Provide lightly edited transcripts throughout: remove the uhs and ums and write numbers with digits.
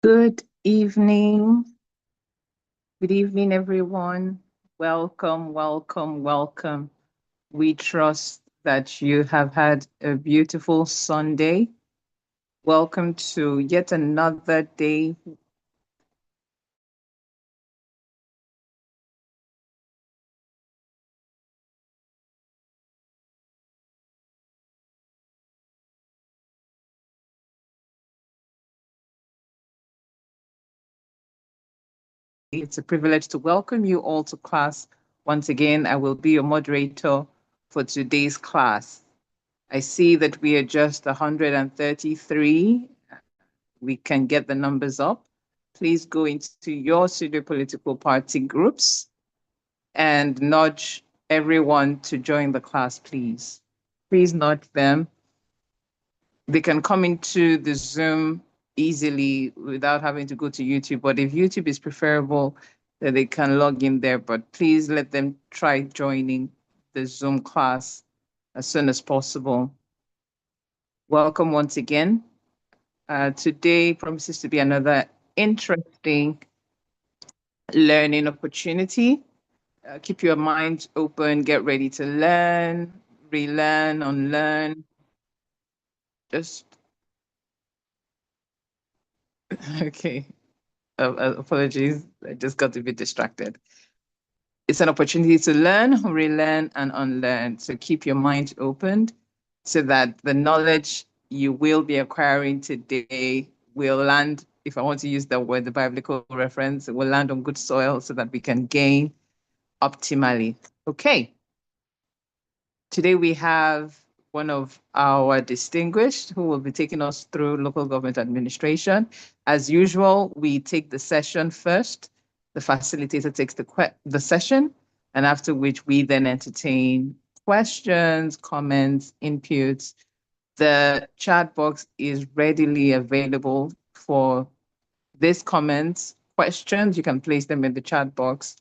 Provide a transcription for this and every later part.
Good evening. Good evening, everyone. Welcome, welcome, welcome. We trust that you have had a beautiful Sunday. Welcome to yet another day. It's a privilege to welcome you all to class. Once again, I will be your moderator for today's class. I see that we are just 133. We can get the numbers up. Please go into your pseudo political party groups and nudge everyone to join the class, please. Please nudge them. They can come into the Zoom easily without having to go to YouTube. But if YouTube is preferable, then they can log in there. But please let them try joining the Zoom class as soon as possible. Welcome once again. Today promises to be another interesting learning opportunity. Keep your mind open, get ready to learn, relearn, unlearn. Just okay. Apologies, I just got a bit distracted. It's an opportunity to learn, relearn, and unlearn. So keep your mind open so that the knowledge you will be acquiring today will land, if I want to use the word, the biblical reference, it will land on good soil so that we can gain optimally. Okay. Today we have one of our distinguished who will be taking us through local government administration. As usual, we take the session first. The facilitator takes the session, and after which we then entertain questions, comments, inputs. The chat box is readily available for these comments, questions. You can place them in the chat box.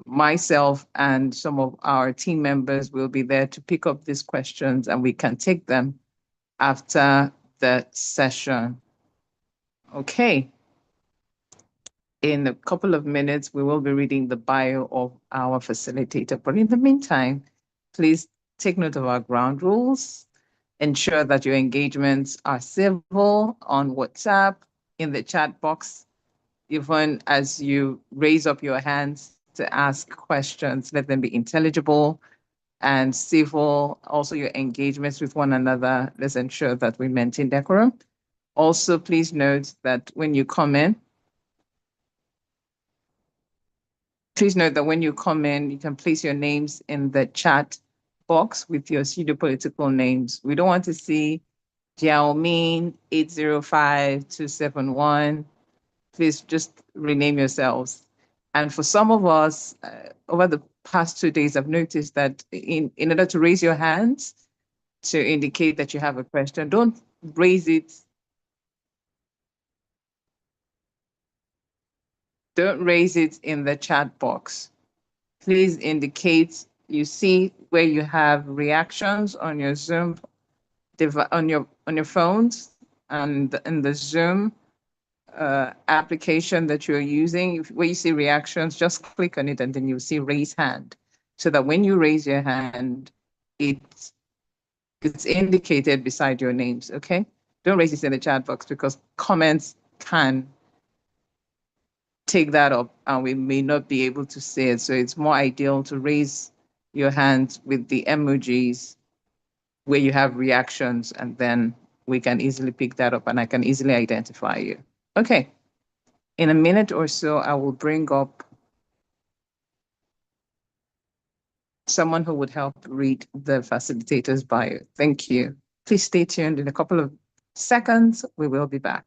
Myself and some of our team members will be there to pick up these questions and we can take them after the session. Okay. In a couple of minutes, we will be reading the bio of our facilitator. But in the meantime, please take note of our ground rules. Ensure that your engagements are civil on WhatsApp, in the chat box, even as you raise up your hands to ask questions, let them be intelligible and civil. Also, your engagements with one another, let's ensure that we maintain decorum. Also, please note that when you come in, you can place your names in the chat box with your pseudo political names. We don't want to see Jiaoming 805271. Please just rename yourselves. And for some of us, over the past 2 days, I've noticed that in order to raise your hands to indicate that you have a question, don't raise it. Don't raise it in the chat box. Please indicate you see where you have reactions on your Zoom on your phones and in the Zoom application that you're using. Where you see reactions, just click on it and then you'll see raise hand. So that when you raise your hand, it's indicated beside your names, okay? Don't raise it in the chat box because comments can take that up and we may not be able to see it. So it's more ideal to raise your hand with the emojis where you have reactions and then we can easily pick that up and I can easily identify you. Okay. In a minute or so, I will bring up someone who would help read the facilitator's bio. Thank you. Please stay tuned. In a couple of seconds, we will be back.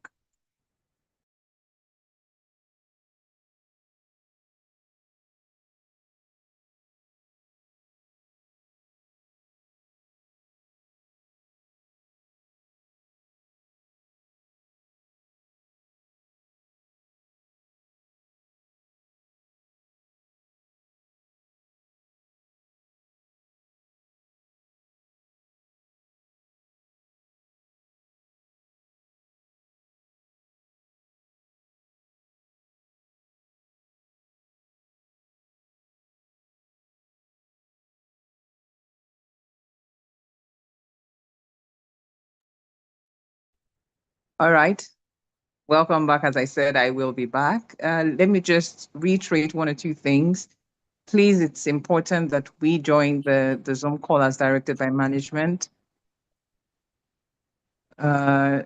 All right. Welcome back. As I said, I will be back. Let me just reiterate one or two things. Please, it's important that we join the Zoom call as directed by management. Uh,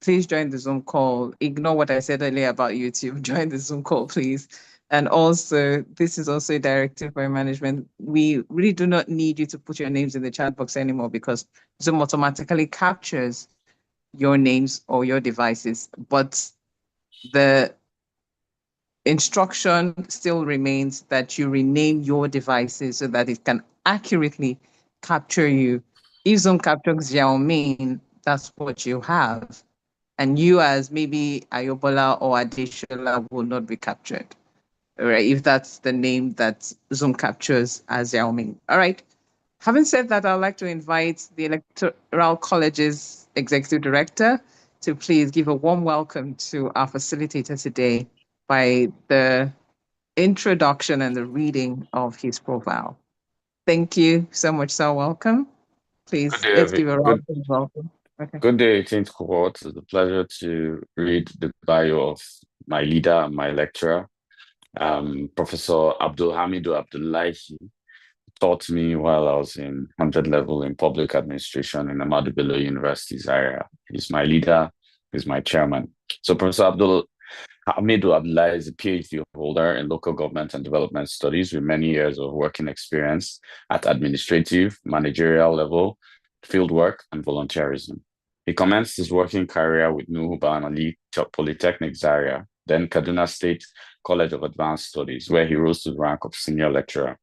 please join the Zoom call. Ignore what I said earlier about YouTube. Join the Zoom call, please. And also, this is also a directive by management. We really do not need you to put your names in the chat box anymore because Zoom automatically captures your names or your devices. But the instruction still remains that you rename your devices so that it can accurately capture you. If Zoom captures Xiaoming, that's what you have. And you as maybe Ayobola or Adeshola will not be captured. All right, if that's the name that Zoom captures as Xiaoming. All right. Having said that, I'd like to invite the Electoral College's Executive Director to please give a warm welcome to our facilitator today by the introduction and the reading of his profile. Thank you so much, sir. Welcome. Good Please, day, let's give a round of welcome. Okay. good day, 18th cohort. It's a pleasure to read the bio of my leader and my lecturer, Professor Abdul Hamidu Abdullahi. Taught me while I was in 100 level in public administration in Ahmadu Bello University, Zaria. He's my leader, he's my chairman. So Professor Abdul Hamidu Abdullahi is a PhD holder in local government and development studies with many years of working experience at administrative, managerial level, fieldwork, and volunteerism. He commenced his working career with Nuhu Baamali Polytechnic Zaria, then Kaduna State College of Advanced Studies, where he rose to the rank of senior lecturer.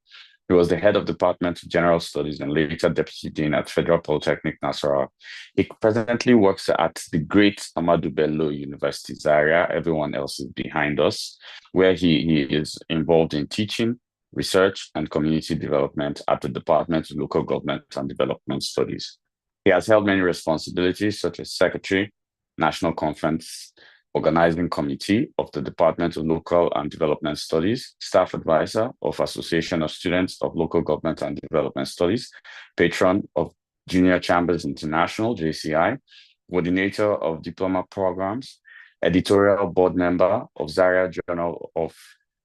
He was the head of Department of General Studies and later Deputy Dean at Federal Polytechnic Nasarawa. He presently works at the great Ahmadu Bello University, Zaria. Everyone else is behind us, where he is involved in teaching, research, and community development at the Department of Local Government and Development Studies. He has held many responsibilities, such as Secretary, National Conference Organizing Committee of the Department of Local and Development Studies, Staff Advisor of Association of Students of Local Government and Development Studies, Patron of Junior Chambers International, JCI, Coordinator of Diploma Programs, Editorial Board Member of Zaria Journal of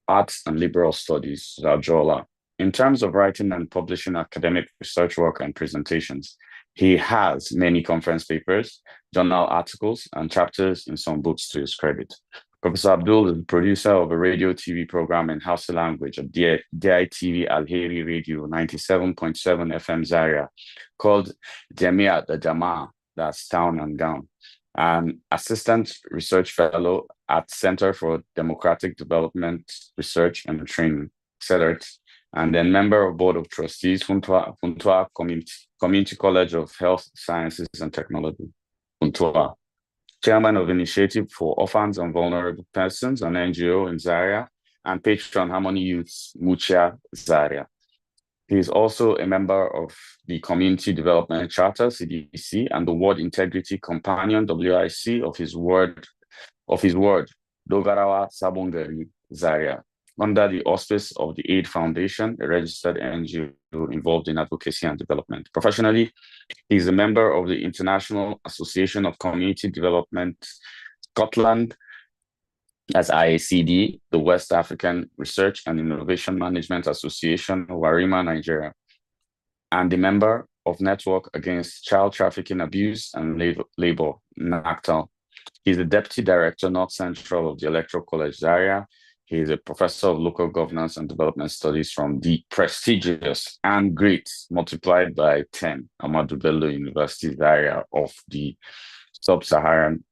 Arts and Liberal Studies, Zajola. In terms of writing and publishing academic research work and presentations, he has many conference papers, journal articles, and chapters in some books to his credit. Professor Abdul is the producer of a radio TV program in Hausa language at DITV Alheri Radio 97.7 FM Zaria called Jamia the Jama, that's Town and Gown, and Assistant Research Fellow at Center for Democratic Development Research and Training, CEDART, and then member of Board of Trustees, Funtua Community College of Health Sciences and Technology, Funtua. Chairman of Initiative for Orphans and Vulnerable Persons, an NGO in Zaria, and patron Harmony Youth, Mucha, Zaria. He is also a member of the Community Development Charter, CDC, and the Ward Integrity Companion, WIC, of his ward, Dogarawa Sabongari, Zaria, under the auspice of the Aid Foundation, a registered NGO involved in advocacy and development. Professionally, he is a member of the International Association of Community Development Scotland, as IACD, the West African Research and Innovation Management Association, Warima, Nigeria, and a member of Network Against Child Trafficking, Abuse, and Labor, NACTAL. He's the Deputy Director, North Central of the Electoral College, Zaria. He is a Professor of Local Governance and Development Studies from the prestigious and great, multiplied by 10, Ahmadu Bello University, Zaria, of the Sub-Saharan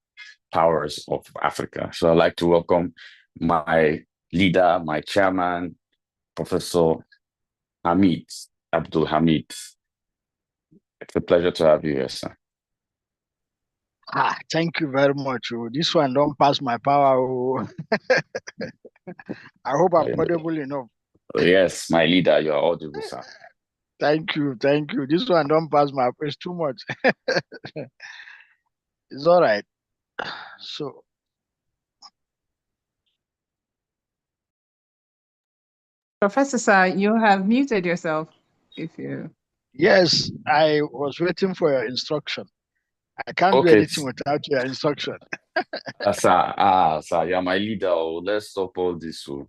powers of Africa. So I'd like to welcome my leader, my chairman, Professor Hamid, Abdul Hamid. It's a pleasure to have you here, sir. Thank you very much. This one don't pass my power. I hope I'm audible enough. Yes, my leader, you're audible, sir. Thank you. This one don't pass my it's too much. It's all right. So Professor Sir, you have muted yourself if you yes, I was waiting for your instruction. I can't do Okay, anything without your instruction. sir, you're my leader. Oh, let's stop all this. Oh.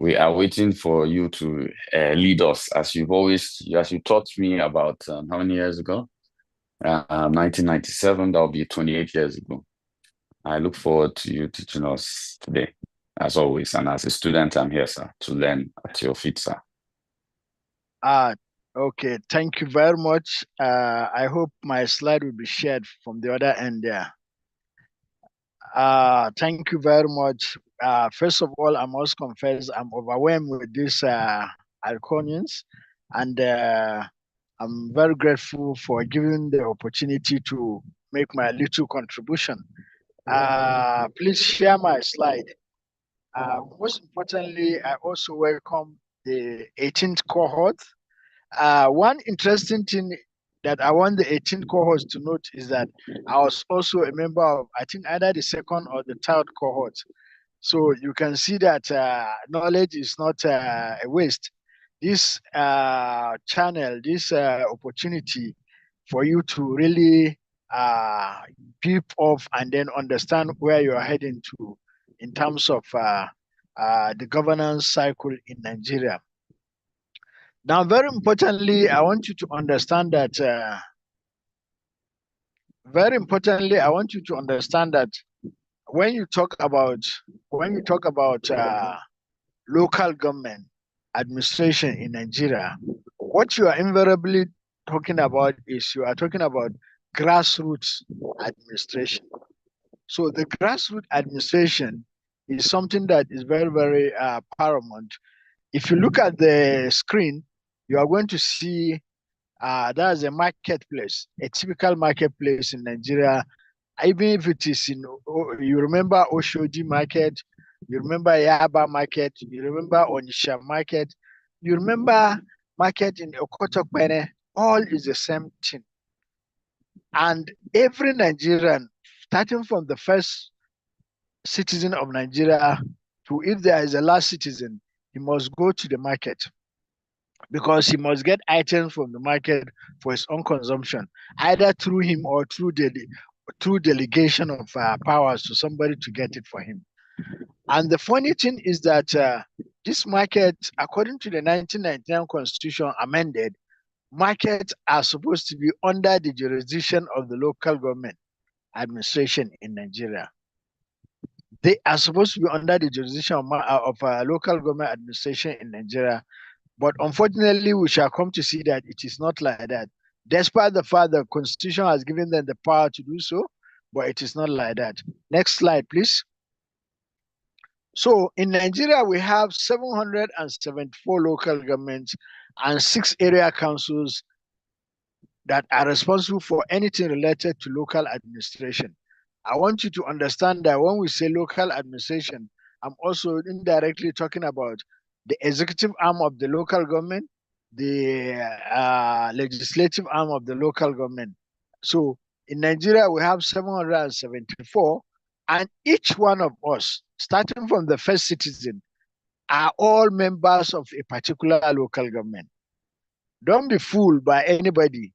We are waiting for you to lead us as as you taught me about how many years ago? 1997. That'll be 28 years ago. I look forward to you teaching us today, as always. And as a student, I'm here, sir, to learn at your feet, sir. Okay. Thank you very much. I hope my slide will be shared from the other end there. Thank you very much. First of all, I must confess I'm overwhelmed with these acronyms, and I'm very grateful for giving the opportunity to make my little contribution. Please share my slide. Most importantly, I also welcome the 18th cohort. One interesting thing that I want the 18th cohorts to note is that I was also a member of, I think, either the second or the third cohort. So you can see that knowledge is not a waste. This channel, this opportunity for you to really peep off and then understand where you are heading to in terms of the governance cycle in Nigeria. Now, very importantly, I want you to understand that. Very importantly, I want you to understand that when you talk about local government administration in Nigeria, what you are invariably talking about is you are talking about grassroots administration. So the grassroots administration is something that is very, very paramount. If you look at the screen, you are going to see that's a marketplace, a typical marketplace in Nigeria. Even if it is you remember Oshoji Market, you remember Yaba Market, you remember Onisha Market, you remember market in Okotokpene, all is the same thing. And every Nigerian, starting from the first citizen of Nigeria to if there is a last citizen, he must go to the market because he must get items from the market for his own consumption, either through him or through delegation of powers to somebody to get it for him. And the funny thing is that this market, according to the 1999 Constitution amended, markets are supposed to be under the jurisdiction of the local government administration in Nigeria. They are supposed to be under the jurisdiction of local government administration in Nigeria. But unfortunately, we shall come to see that it is not like that. Despite the fact the Constitution has given them the power to do so, but it is not like that. Next slide, please. So in Nigeria, we have 774 local governments and 6 area councils that are responsible for anything related to local administration. I want you to understand that when we say local administration, I'm also indirectly talking about the executive arm of the local government, the legislative arm of the local government. So in Nigeria, we have 774, and each one of us, starting from the first citizen, are all members of a particular local government. Don't be fooled by anybody.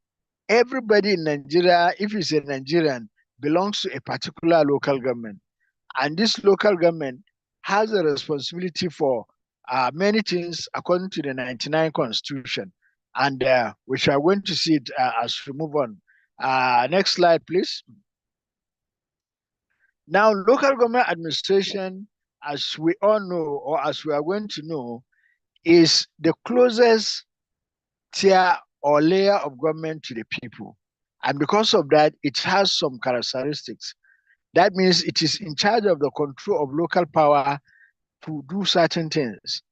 Everybody in Nigeria, if he's a Nigerian, belongs to a particular local government. And this local government has a responsibility for many things according to the 99 Constitution. And we are going to see it as we move on. Next slide, please. Now, local government administration, as we all know, or as we are going to know, is the closest tier or layer of government to the people. And because of that, it has some characteristics. That means it is in charge of the control of local power to do certain things.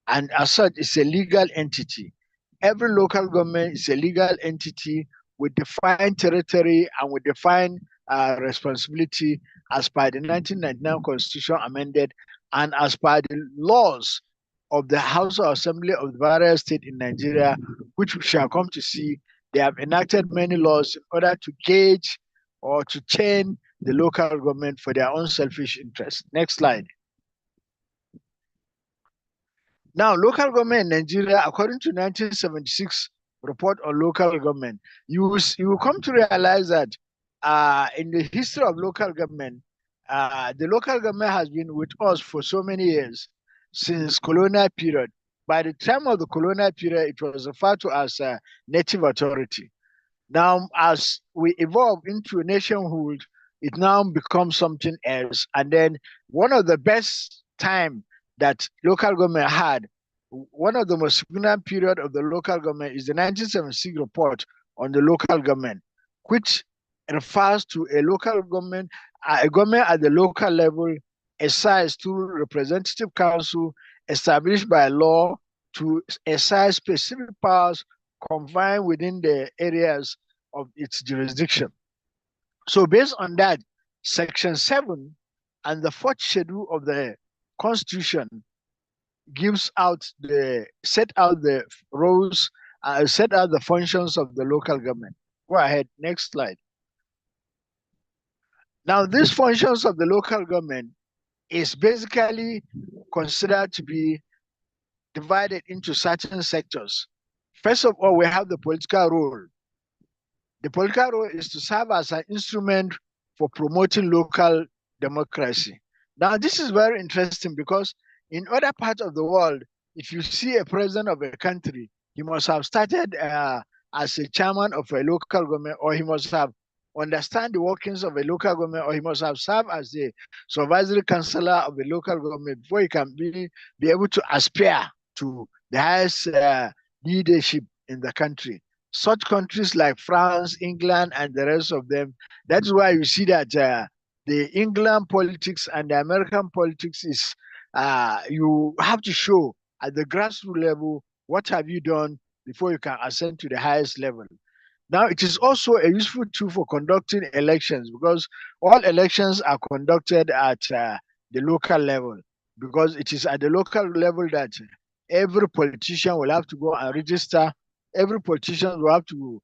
And as such, it's a legal entity. Every local government is a legal entity with defined territory and with defined responsibility as per the 1999 Constitution amended and as per the laws of the House of Assembly of the various states in Nigeria, which we shall come to see. They have enacted many laws in order to gauge or to chain the local government for their own selfish interests. Next slide. Now, local government in Nigeria, according to 1976 report on local government, you will come to realize that in the history of local government, the local government has been with us for so many years since colonial period. By the time of the colonial period, it was referred to as a native authority. Now, as we evolve into nationhood, it now becomes something else. And then one of the best time that local government had, one of the most significant period of the local government is the 1976 report on the local government, which refers to a government at the local level, exercised through representative council established by law to exercise specific powers confined within the areas of its jurisdiction. So based on that, Section 7 and the fourth schedule of the Constitution set out the roles, set out the functions of the local government. Go ahead, next slide. Now, these functions of the local government is basically considered to be divided into certain sectors. First of all, we have the political role. The political role is to serve as an instrument for promoting local democracy. Now, this is very interesting because in other parts of the world, if you see a president of a country, he must have started as a chairman of a local government, or he must have understand the workings of a local government, or he must have served as the supervisory councillor of a local government before he can be able to aspire to the highest leadership in the country. Such countries like France, England, and the rest of them. That's why you see that the England politics and the American politics is you have to show at the grassroots level what have you done before you can ascend to the highest level. Now, it is also a useful tool for conducting elections because all elections are conducted at the local level, because it is at the local level that every politician will have to go and register. Every politician will have to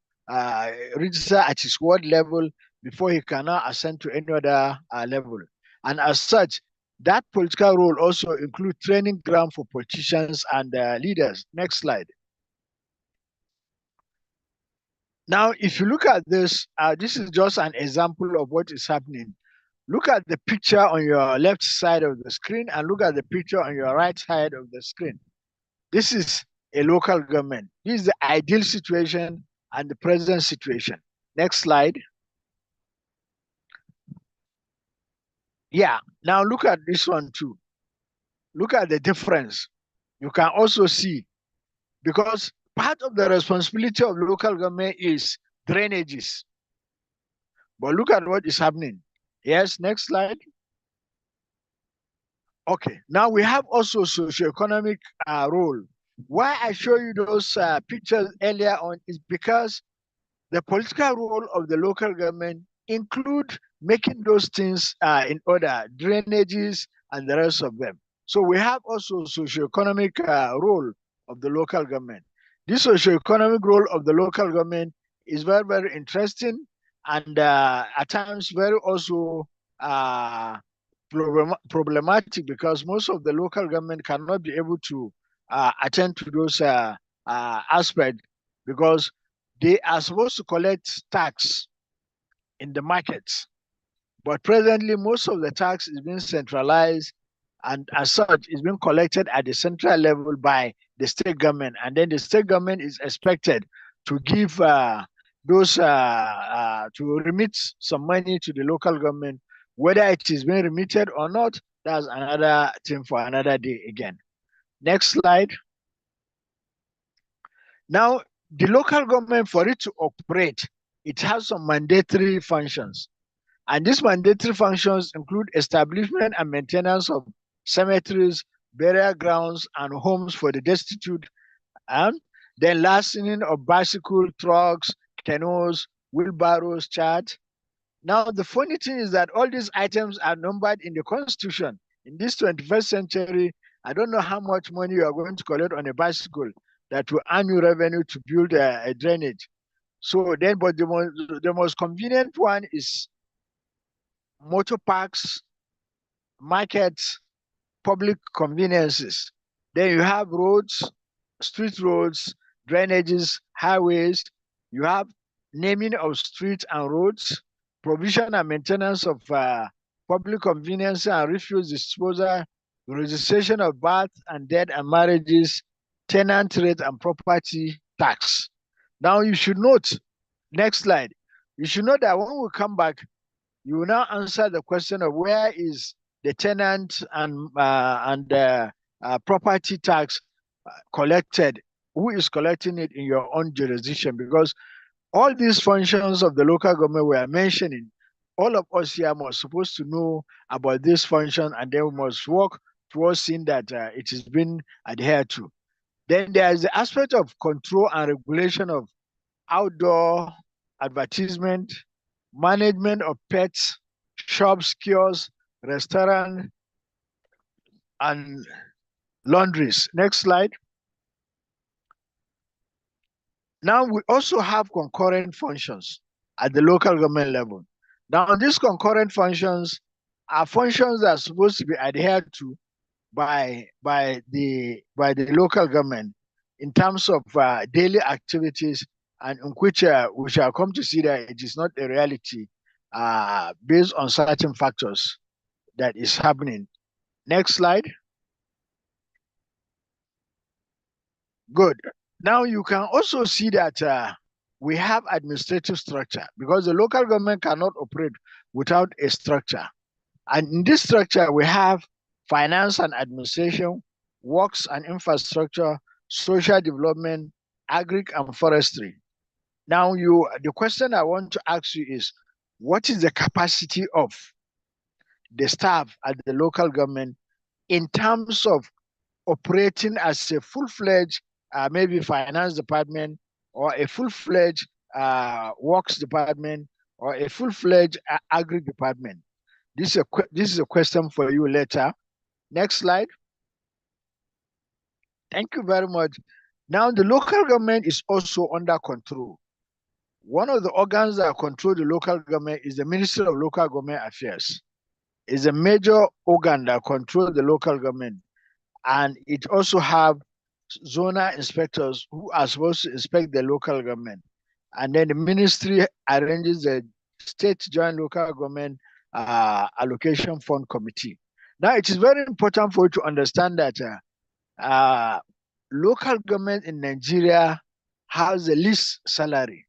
register at his ward level before he can now ascend to any other level. And as such, that political role also includes training ground for politicians and leaders. Next slide. Now, if you look at this, this is just an example of what is happening. Look at the picture on your left side of the screen and look at the picture on your right side of the screen. This is a local government. This is the ideal situation and the present situation. Next slide. Yeah, now look at this one too. Look at the difference. You can also see, because part of the responsibility of local government is drainages. But look at what is happening. Yes, next slide. Okay, now we have also socioeconomic role. Why I show you those pictures earlier on is because the political role of the local government include making those things in order, drainages and the rest of them. So we have also socioeconomic role of the local government. This socioeconomic role of the local government is very, very interesting and at times very also problematic, because most of the local government cannot be able to attend to those aspects, because they are supposed to collect tax in the markets. But presently, most of the tax is being centralized, and as such, is being collected at the central level by the state government. And then the state government is expected to give to remit some money to the local government. Whether it is being remitted or not, that's another thing for another day again. Next slide. Now, the local government, for it to operate, it has some mandatory functions. And these mandatory functions include establishment and maintenance of cemeteries, burial grounds, and homes for the destitute, and then licensing of bicycle, trucks, canoes, wheelbarrows, charts. Now, the funny thing is that all these items are numbered in the Constitution. In this 21st century, I don't know how much money you are going to collect on a bicycle that will earn you revenue to build a drainage. So then, but the most convenient one is motor parks, markets, public conveniences. Then you have roads, street roads, drainages, highways. You have naming of streets and roads, provision and maintenance of public convenience and refuse disposal, registration of birth and death and marriages, tenant rate and property tax. Now you should note, next slide, you should note that when we come back, you will now answer the question of where is the tenant and property tax collected, who is collecting it in your own jurisdiction, because all these functions of the local government we are mentioning, all of us here must supposed to know about this function, and then we must work towards seeing that it is being adhered to. Then there is the aspect of control and regulation of outdoor advertisement, management of pets, shops, kiosks, restaurants, and laundries. Next slide. Now we also have concurrent functions at the local government level. Now these concurrent functions are functions that are supposed to be adhered to by the local government in terms of daily activities, and in which we shall come to see that it is not a reality based on certain factors that is happening. Next slide. Good. Now you can also see that we have administrative structure, because the local government cannot operate without a structure. And in this structure, we have finance and administration, works and infrastructure, social development, agri and forestry. Now the question I want to ask you is, what is the capacity of the staff at the local government in terms of operating as a full-fledged maybe finance department, or a full-fledged works department, or a full-fledged agri department? This is a question for you later. Next slide. Thank you very much. Now the local government is also under control. One of the organs that control the local government is the Ministry of Local Government Affairs. It's a major organ that controls the local government, and it also have zonal inspectors who are supposed to inspect the local government. And then the ministry arranges the state joint local government allocation fund committee. Now it is very important for you to understand that local government in Nigeria has the least salary,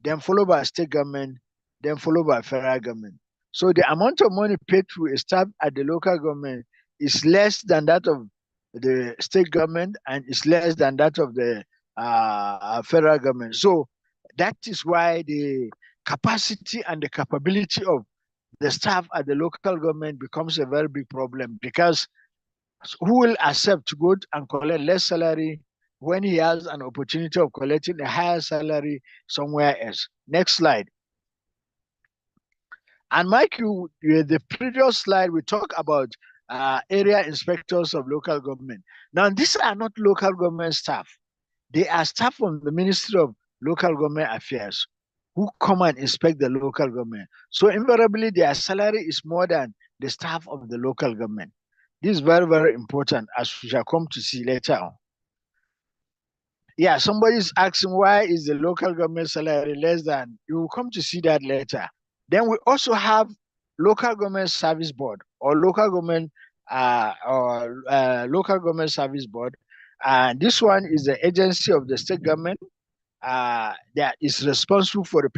then followed by state government, then followed by federal government. So the amount of money paid to a staff at the local government is less than that of the state government, and is less than that of the federal government. So that is why the capacity and the capability of the staff at the local government becomes a very big problem, because who will accept to go and collect less salary when he has an opportunity of collecting a higher salary somewhere else? Next slide. And Mike, the previous slide, we talked about area inspectors of local government. Now, these are not local government staff. They are staff from the Ministry of Local Government Affairs who come and inspect the local government. So invariably, their salary is more than the staff of the local government. This is very, very important, as we shall come to see later on. Yeah, somebody is asking, why is the local government salary less than? You will come to see that later. Then we also have local government service board, or local government service board. And this one is the agency of the state government that is responsible for the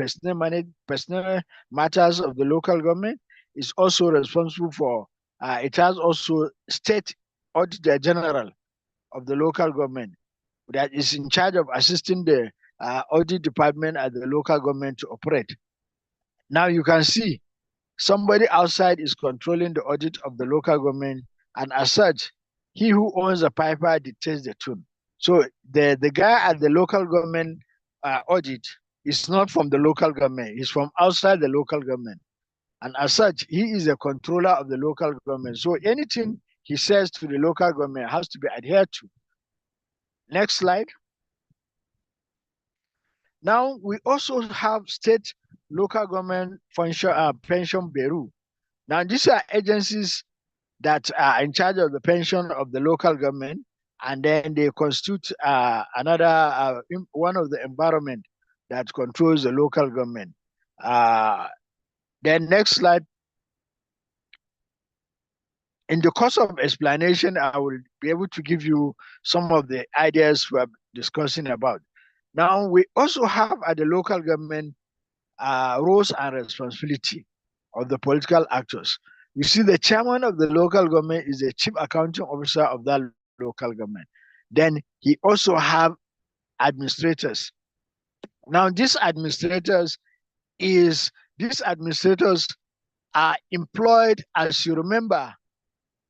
personal matters of the local government. It's also responsible for, it has also state auditor general of the local government that is in charge of assisting the audit department at the local government to operate. Now you can see somebody outside is controlling the audit of the local government, and as such, he who owns the piper dictates the tune. So the guy at the local government audit is not from the local government, he's from outside the local government. And as such, he is a controller of the local government. So anything he says to the local government has to be adhered to. Next slide. Now, we also have state local government pension bureau. Now, these are agencies that are in charge of the pension of the local government, and then they constitute one of the environment that controls the local government. Then next slide. In the course of explanation, I will be able to give you some of the ideas we are discussing about. Now, we also have at the local government roles and responsibility of the political actors. You see, the chairman of the local government is the chief accounting officer of that local government. Then he also have administrators. Now, these administrators are employed, as you remember,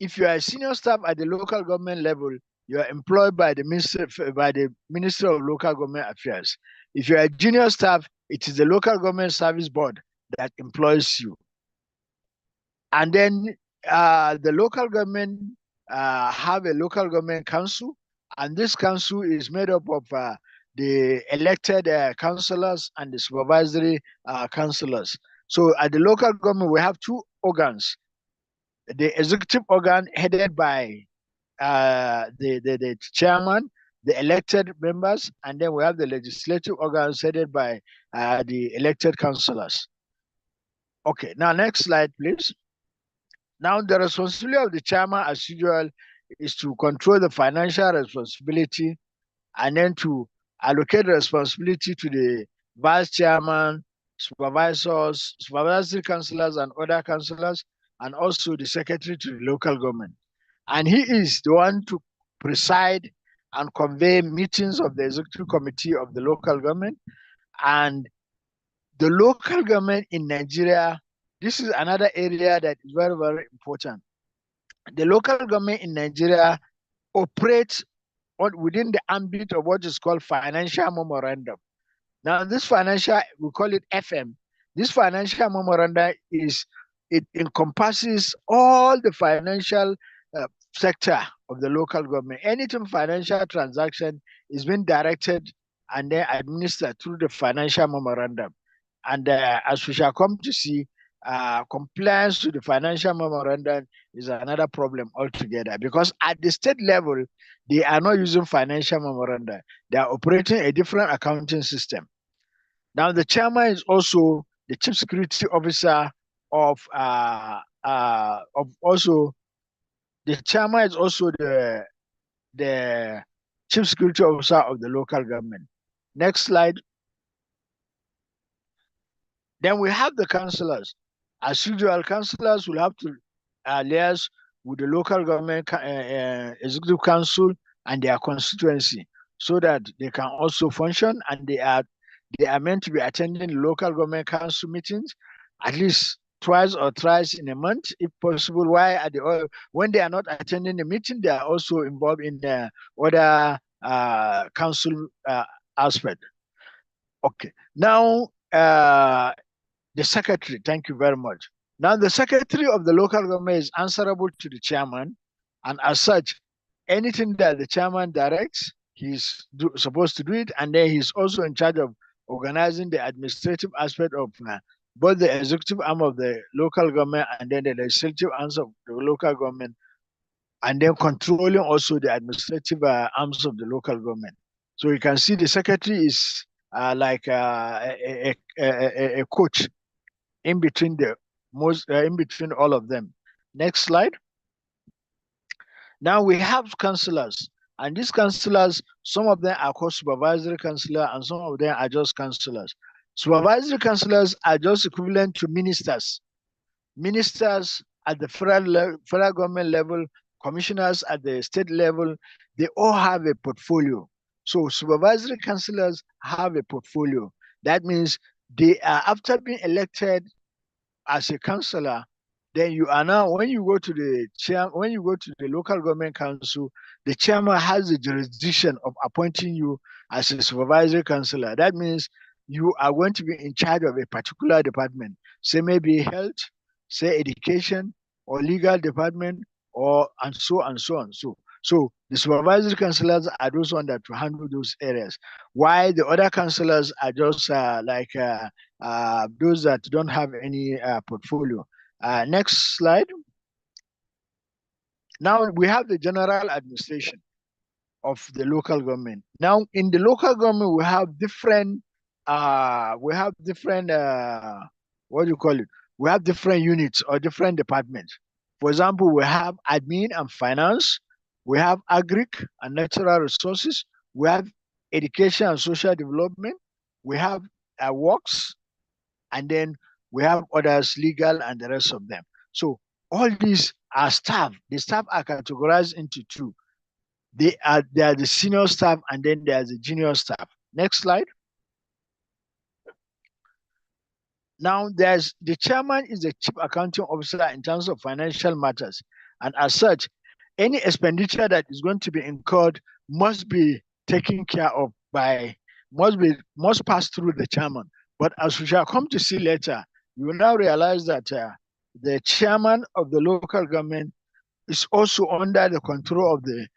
if you are a senior staff at the local government level, you are employed by the Ministry of Local Government Affairs. If you are a junior staff, it is the Local Government Service Board that employs you. And then the local government have a local government council, and this council is made up of the elected councillors and the supervisory councillors. So at the local government, we have two organs. The executive organ headed by the chairman, the elected members, and then we have the legislative organs headed by the elected councillors. Okay, now next slide, please. Now the responsibility of the chairman, as usual, is to control the financial responsibility and then to allocate responsibility to the vice chairman, supervisors, supervisory councillors, and other councillors, and also the secretary to the local government. And he is the one to preside and convey meetings of the executive committee of the local government. And the local government in Nigeria, this is another area that is very, very important. The local government in Nigeria operates within the ambit of what is called financial memorandum. Now, this financial, we call it FM. This financial memorandum it encompasses all the financial sector of the local government. Anything financial transaction is being directed and then administered through the financial memorandum. And as we shall come to see, compliance to the financial memorandum is another problem altogether, because at the state level, they are not using financial memorandum. They are operating a different accounting system. Now, the chairman is also the chief security officer of the chairman is also the chief security officer of the local government. Next slide. Then we have the councillors. As usual, councillors will have to liaise with the local government executive council and their constituency so that they can also function, and they are meant to be attending the local government council meetings at least twice or thrice in a month, if possible. When they are not attending the meeting, they are also involved in the other council aspect. Okay, now the secretary, thank you very much. Now the secretary of the local government is answerable to the chairman, and as such, anything that the chairman directs, he's supposed to do it, and then he's also in charge of organizing the administrative aspect of both the executive arm of the local government and then the legislative arms of the local government, and then controlling also the administrative arms of the local government. So you can see the secretary is like a coach in between all of them. Next slide. Now we have councillors, and these councillors, some of them are called supervisory councillors, and some of them are just councillors. Supervisory councillors are just equivalent to ministers. Ministers at the federal government level, commissioners at the state level, they all have a portfolio. So supervisory councillors have a portfolio. That means they are, after being elected as a councillor, then you are now, when you go to the local government council, the chairman has the jurisdiction of appointing you as a supervisory councillor. That means you are going to be in charge of a particular department, say maybe health, say education, or legal department, and so on. So the supervisory councillors are those ones that will handle those areas, while the other councillors are just those that don't have any portfolio. Next slide. Now we have the general administration. of the local government. Now, in the local government, we have different, what do you call it? We have different units or different departments. For example, we have admin and finance, we have agric and natural resources, we have education and social development, we have works, and then we have others, legal and the rest of them. So all these are staff. The staff are categorized into two. They are the senior staff, and then there's the junior staff. Next slide. Now, there's the chairman is the chief accounting officer in terms of financial matters, and as such, any expenditure that is going to be incurred must be taken care of by must pass through the chairman. But as we shall come to see later, you will now realize that the chairman of the local government is also under the control of the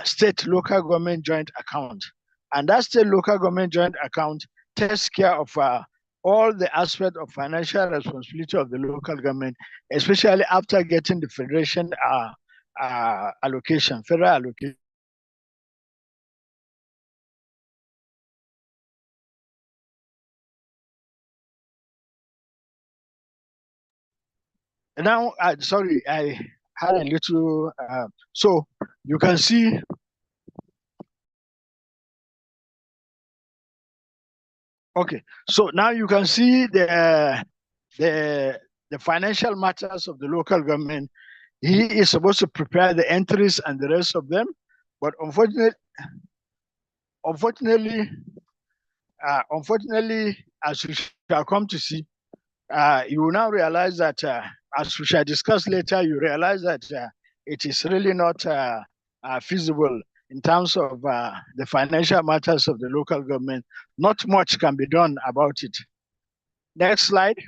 state local government joint account. And that state local government joint account takes care of all the aspects of financial responsibility of the local government, especially after getting the federation allocation, federal allocation. Now, sorry, I had a little, so you can see, okay, so now you can see the financial matters of the local government. He is supposed to prepare the entries and the rest of them, but unfortunately, as we shall come to see, you will now realize that, as we shall discuss later, you realize that it is really not feasible in terms of the financial matters of the local government. Not much can be done about it. Next slide.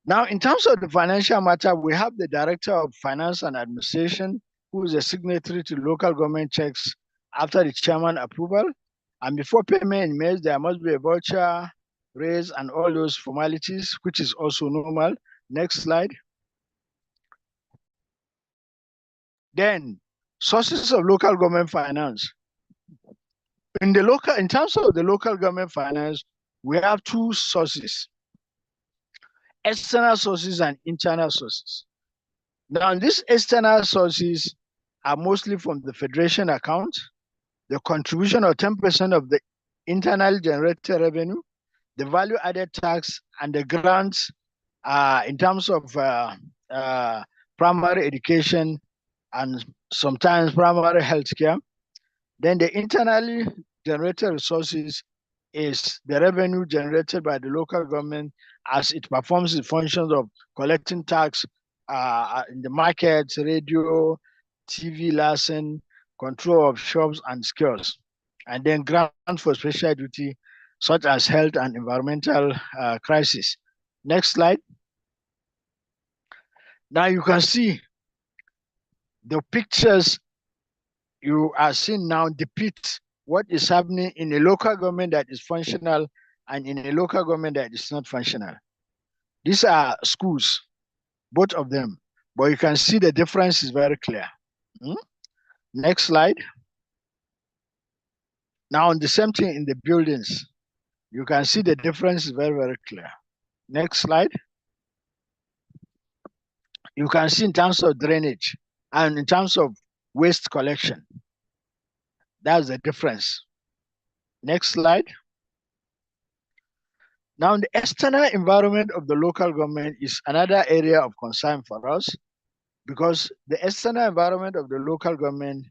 Now, in terms of the financial matter, we have the Director of Finance and Administration, who is a signatory to local government checks after the chairman approval. And before payment is made, there must be a voucher raised and all those formalities, which is also normal. Next slide. Then, sources of local government finance. In terms of the local government finance, we have two sources: external sources and internal sources. Now, these external sources are mostly from the federation account, the contribution of 10% of the internally generated revenue, the value added tax, and the grants in terms of primary education and sometimes primary health care. Then the internally generated resources is the revenue generated by the local government as it performs the functions of collecting tax in the markets, radio, TV license, control of shops and skills, and then grant for special duty such as health and environmental crisis. Next slide. Now you can see the pictures you are seeing now depict what is happening in a local government that is functional and in a local government that is not functional. These are schools, both of them, but you can see the difference is very clear. Next slide. Now, on the same thing in the buildings, you can see the difference is very, very clear. Next slide. You can see in terms of drainage and in terms of waste collection. That's the difference. Next slide. Now, the external environment of the local government is another area of concern for us, because the external environment of the local government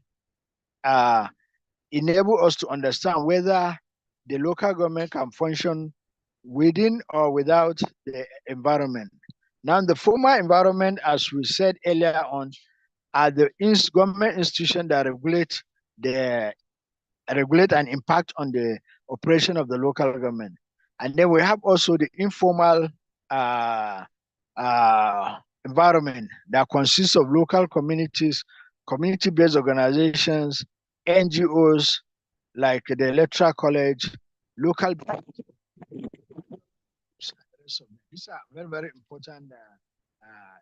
enable us to understand whether the local government can function within or without the environment. Now, the former environment, as we said earlier on, are the government institutions that regulate and impact on the operation of the local government. And then we have also the informal environment that consists of local communities, community-based organizations, NGOs like the Electoral College, local. These are very, very important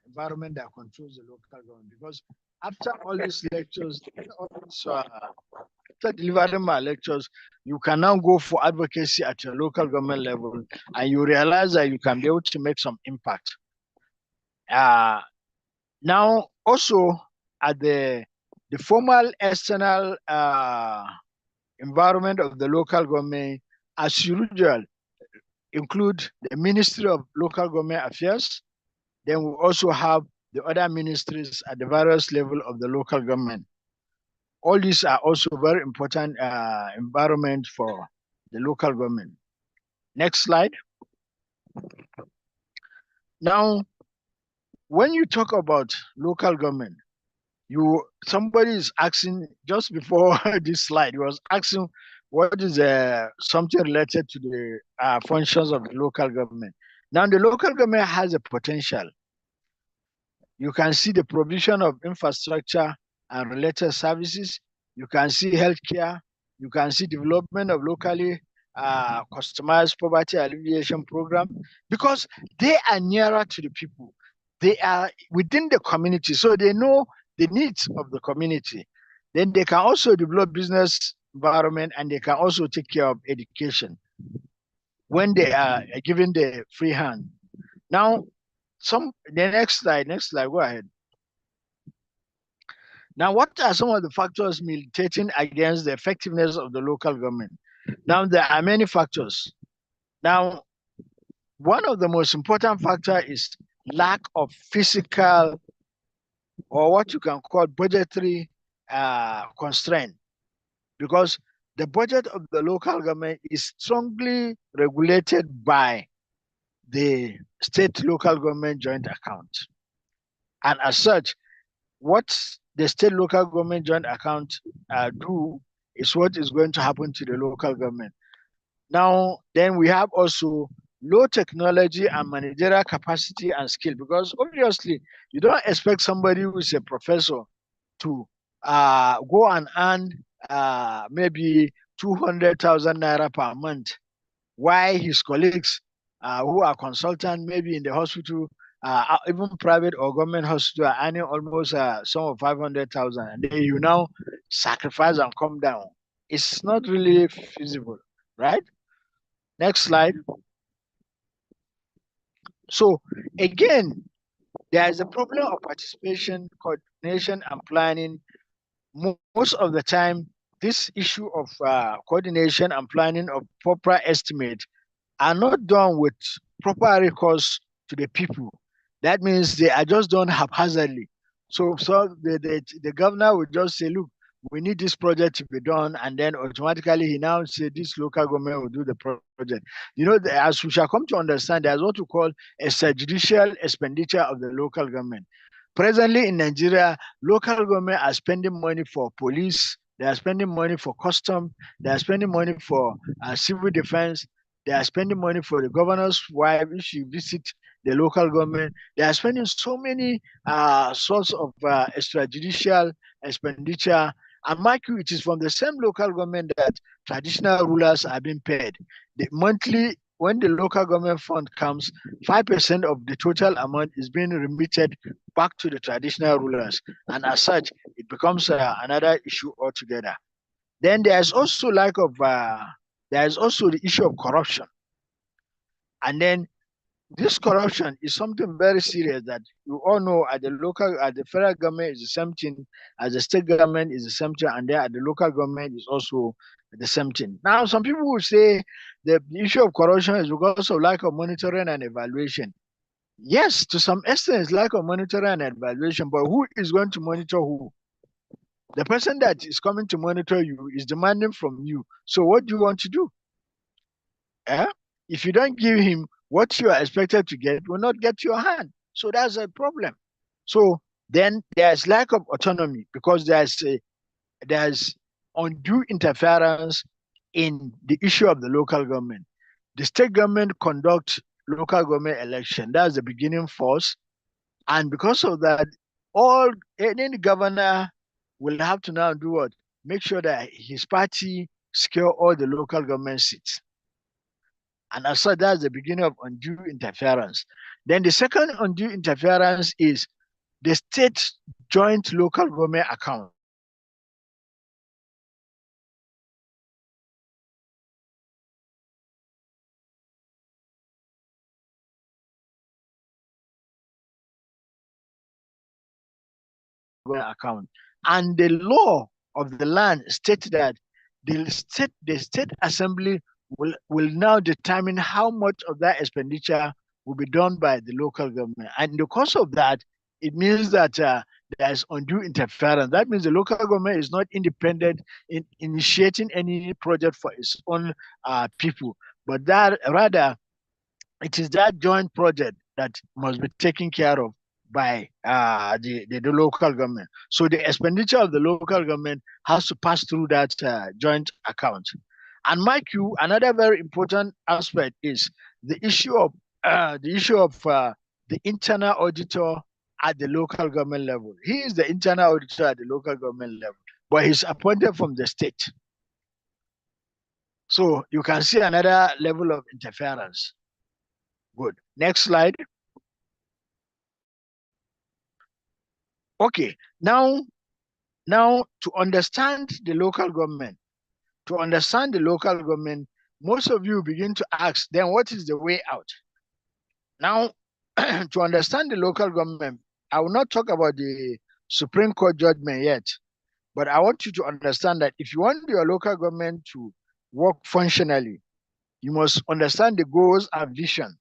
environment that controls the local government. Because after all these lectures, after delivering my lectures, you can now go for advocacy at your local government level, and you realize that you can be able to make some impact. Now, also at the formal external environment of the local government, as usual, include the Ministry of Local Government Affairs. Then we also have the other ministries at the various level of the local government. All these are also very important environment for the local government. Next slide. Now, when you talk about local government, somebody is asking just before this slide, he was asking what is something related to the functions of the local government. Now, the local government has a potential. You can see the provision of infrastructure and related services. You can see healthcare. You can see development of locally customized poverty alleviation program, because they are nearer to the people. They are within the community, so they know the needs of the community. Then they can also develop business environment, and they can also take care of education when they are given the free hand. Now, the next slide, go ahead. Now, what are some of the factors militating against the effectiveness of the local government? Now, there are many factors. Now, one of the most important factor is lack of physical, or what you can call budgetary constraint, because the budget of the local government is strongly regulated by the state local government joint account. And as such, what the state local government joint account do is what is going to happen to the local government. Now, then we have also low technology and managerial capacity and skill, because obviously you don't expect somebody who is a professor to go and earn maybe 200,000 naira per month, while his colleagues who are consultant maybe in the hospital, even private or government hospital, are earning almost some of 500,000, and then you now sacrifice and come down. It's not really feasible, right? Next slide. So again, there is a problem of participation, coordination, and planning. Most of the time, this issue of coordination and planning of proper estimate are not done with proper recourse to the people. That means they are just done haphazardly. So the governor will just say, look, we need this project to be done, and then automatically he now say this local government will do the project. As we shall come to understand, there's what we call extrajudicial expenditure of the local government. Presently in Nigeria, local government are spending money for police, they are spending money for custom, they are spending money for civil defense, they are spending money for the governor's wife if she visit the local government. They are spending so many sorts of extrajudicial expenditure. And mind you, it is from the same local government that traditional rulers are being paid. The monthly, when the local government fund comes, 5% of the total amount is being remitted back to the traditional rulers. And as such, it becomes another issue altogether. Then there's also there's also the issue of corruption. And then this corruption is something very serious that you all know at the federal government is the same thing, as the state government is the same thing, and there at the local government is also the same thing. Now, some people will say the issue of corruption is because of lack of monitoring and evaluation. Yes, to some extent, it's lack of monitoring and evaluation, but who is going to monitor who? The person that is coming to monitor you is demanding from you. So what do you want to do? If you don't give him what you are expected to get, will not get your hand. So that's a problem. So then there's lack of autonomy, because there's undue interference in the issue of the local government. The state government conducts local government election. That's the beginning force. And because of that, any governor will have to now do what? Make sure that his party secure all the local government seats. And as such, that's the beginning of undue interference. Then the second undue interference is the state joint local government account. Account. And the law of the land states that the state assembly will now determine how much of that expenditure will be done by the local government. And in the course of that, it means that there's undue interference. That means the local government is not independent in initiating any project for its own people, but that rather it is that joint project that must be taken care of by the local government. So the expenditure of the local government has to pass through that joint account. And mind you, another very important aspect is the issue of the internal auditor at the local government level. He is the internal auditor at the local government level, but he's appointed from the state. So you can see another level of interference. Good. Next slide. Okay. Now to understand the local government, most of you begin to ask, then what is the way out? Now, to understand the local government, I will not talk about the Supreme Court judgment yet, but I want you to understand that if you want your local government to work functionally, you must understand the goals and vision.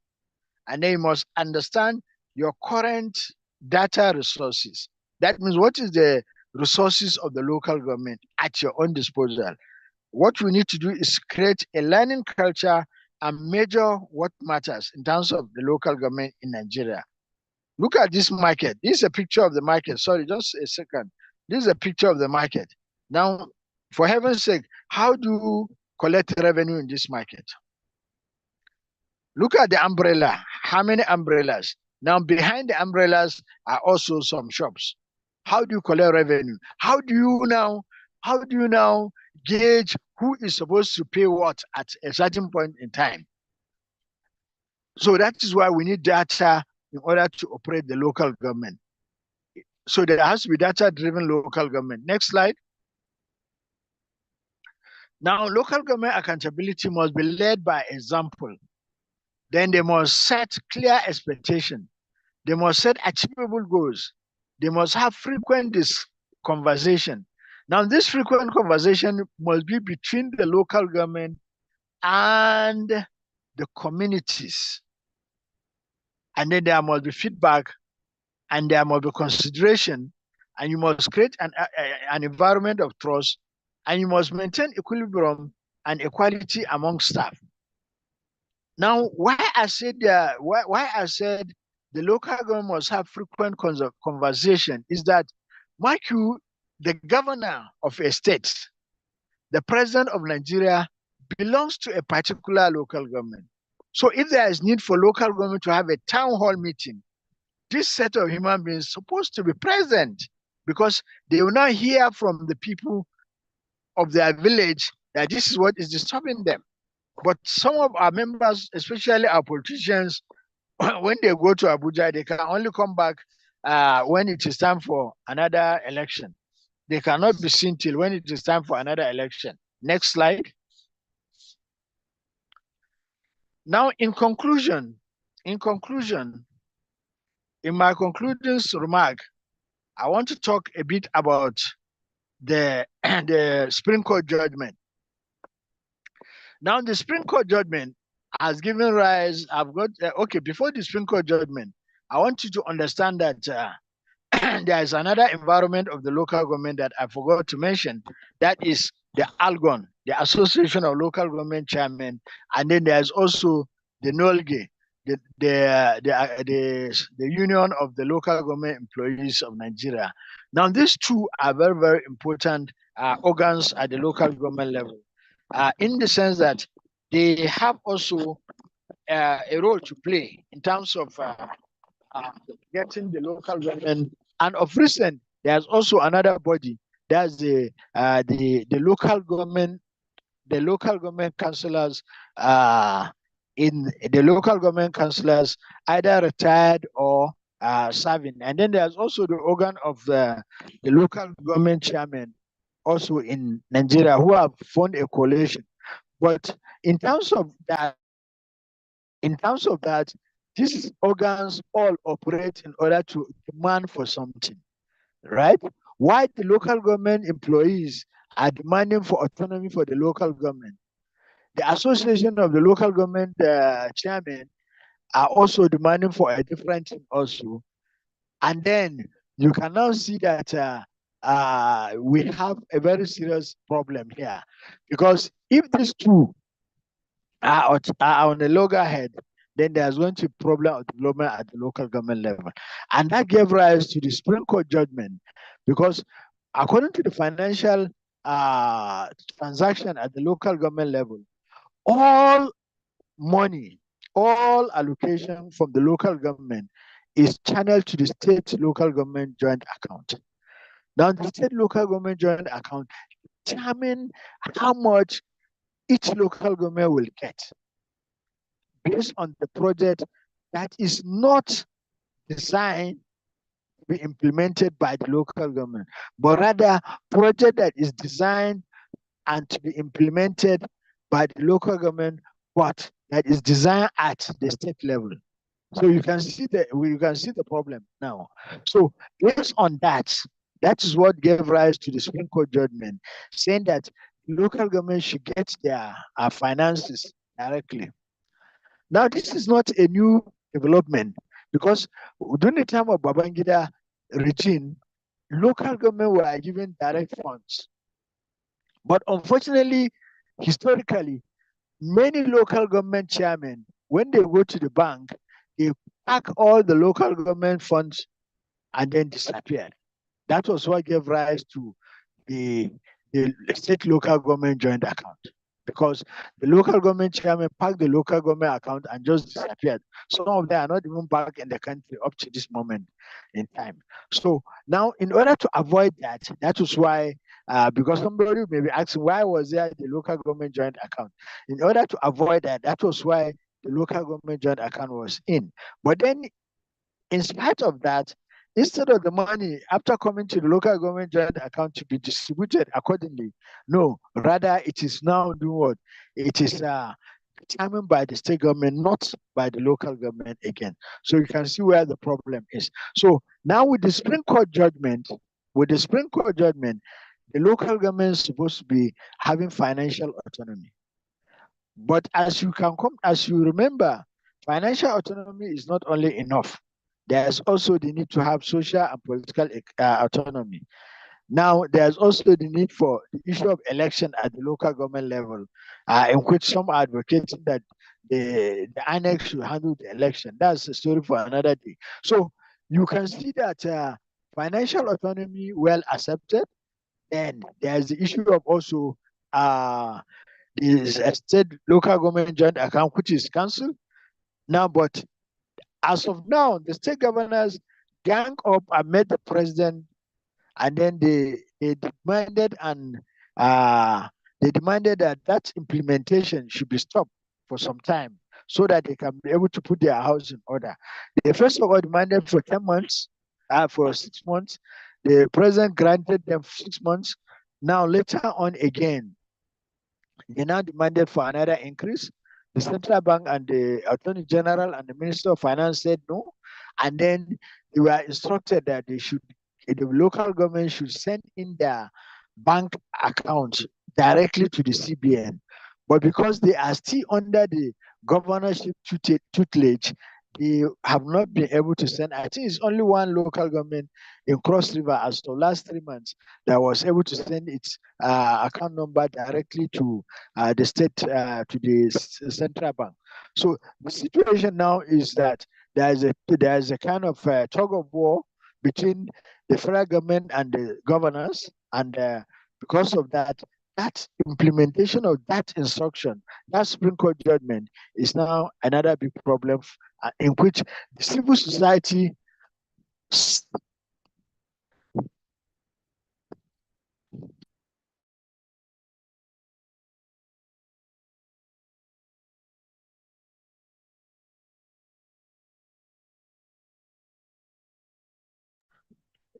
And then you must understand your current data resources. That means what is the resources of the local government at your own disposal. What we need to do is create a learning culture and measure what matters in terms of the local government in Nigeria. Look at this market. This is a picture of the market. Sorry, just a second. This is a picture of the market. Now, for heaven's sake, how do you collect revenue in this market? Look at the umbrella. How many umbrellas? Now, behind the umbrellas are also some shops. How do you collect revenue? How do you now gauge who is supposed to pay what at a certain point in time? So that is why we need data in order to operate the local government. So there has to be data-driven local government. Next slide. Now, local government accountability must be led by example. Then they must set clear expectation. They must set achievable goals. They must have frequent conversation. Now, this frequent conversation must be between the local government and the communities. And then there must be feedback and there must be consideration, and you must create an environment of trust, and you must maintain equilibrium and equality among staff. Now, why I said the local government must have frequent conversation is that, mark you, the governor of a state, the president of Nigeria, belongs to a particular local government. So if there is need for local government to have a town hall meeting, this set of human beings supposed to be present, because they will now hear from the people of their village that this is what is disturbing them. But some of our members, especially our politicians, when they go to Abuja, they can only come back when it is time for another election. They cannot be seen till when it is time for another election. Next slide. Now, in my concluding remark, I want to talk a bit about the Supreme Court judgment. Now, the Supreme Court judgment has given rise, before the Supreme Court judgment, I want you to understand that there is another environment of the local government that I forgot to mention. That is the ALGON, the Association of Local Government Chairmen, and then there's also the NOLGE, the Union of the Local Government Employees of Nigeria. Now, these two are very, very important organs at the local government level, in the sense that they have also a role to play in terms of getting the local government. And of recent, there's also another body, that's the local government councillors in the local government councillors, either retired or serving. And then there's also the organ of the local government chairman, also in Nigeria, who have formed a coalition. But in terms of that, these organs all operate in order to demand for something, right? Why the local government employees are demanding for autonomy for the local government. The association of the local government chairman are also demanding for a different thing also. And then you can now see that we have a very serious problem here. Because if these two are on the loggerhead, then there's going to be problem of development at the local government level. And that gave rise to the Supreme Court judgment, because according to the financial transaction at the local government level, all money, all allocation from the local government is channeled to the state local government joint account. Now, the state local government joint account determine how much each local government will get based on the project that is not designed to be implemented by the local government, but rather project that is designed and to be implemented by the local government, but that is designed at the state level. So you can see the problem now. So based on that, that is what gave rise to the Supreme Court judgment, saying that local government should get their finances directly. Now, this is not a new development, because during the time of Babangida regime, local government were given direct funds. But unfortunately, historically, many local government chairmen, when they go to the bank, they pack all the local government funds and then disappear. That was what gave rise to the state local government joint account, because the local government chairman packed the local government account and just disappeared. Some of them are not even back in the country up to this moment in time. So now, in order to avoid that, that was why, because somebody may be asking, why was there the local government joint account? In order to avoid that, that was why the local government joint account was in. But then, in spite of that, instead of the money after coming to the local government joint account to be distributed accordingly, no, rather it is now doing what? It is determined by the state government, not by the local government again. So you can see where the problem is. So now with the Supreme Court judgment, the local government is supposed to be having financial autonomy. But as you remember, financial autonomy is not only enough. There's also the need to have social and political autonomy. Now, there's also the need for the issue of election at the local government level, in which some are advocating that the annex should handle the election. That's a story for another day. So you can see that financial autonomy well accepted. And there's the issue of also the state local government joint account, which is cancelled now. But as of now, the state governors gang up and met the president, and then they demanded that implementation should be stopped for some time, so that they can be able to put their house in order. They first of all demanded for 10 months, for 6 months. The president granted them 6 months. Now later on again, they now demanded for another increase. The central bank and the attorney general and the minister of finance said no. And then they were instructed that the local government should send in their bank accounts directly to the CBN. But because they are still under the governorship tutelage, they have not been able to send. I think it's only one local government in Cross River as the last 3 months that was able to send its account number directly to the state, to the central bank. So the situation now is that there is a kind of tug of war between the federal government and the governors, and because of that, that implementation of that instruction, that Supreme Court judgment, is now another big problem, in which the civil society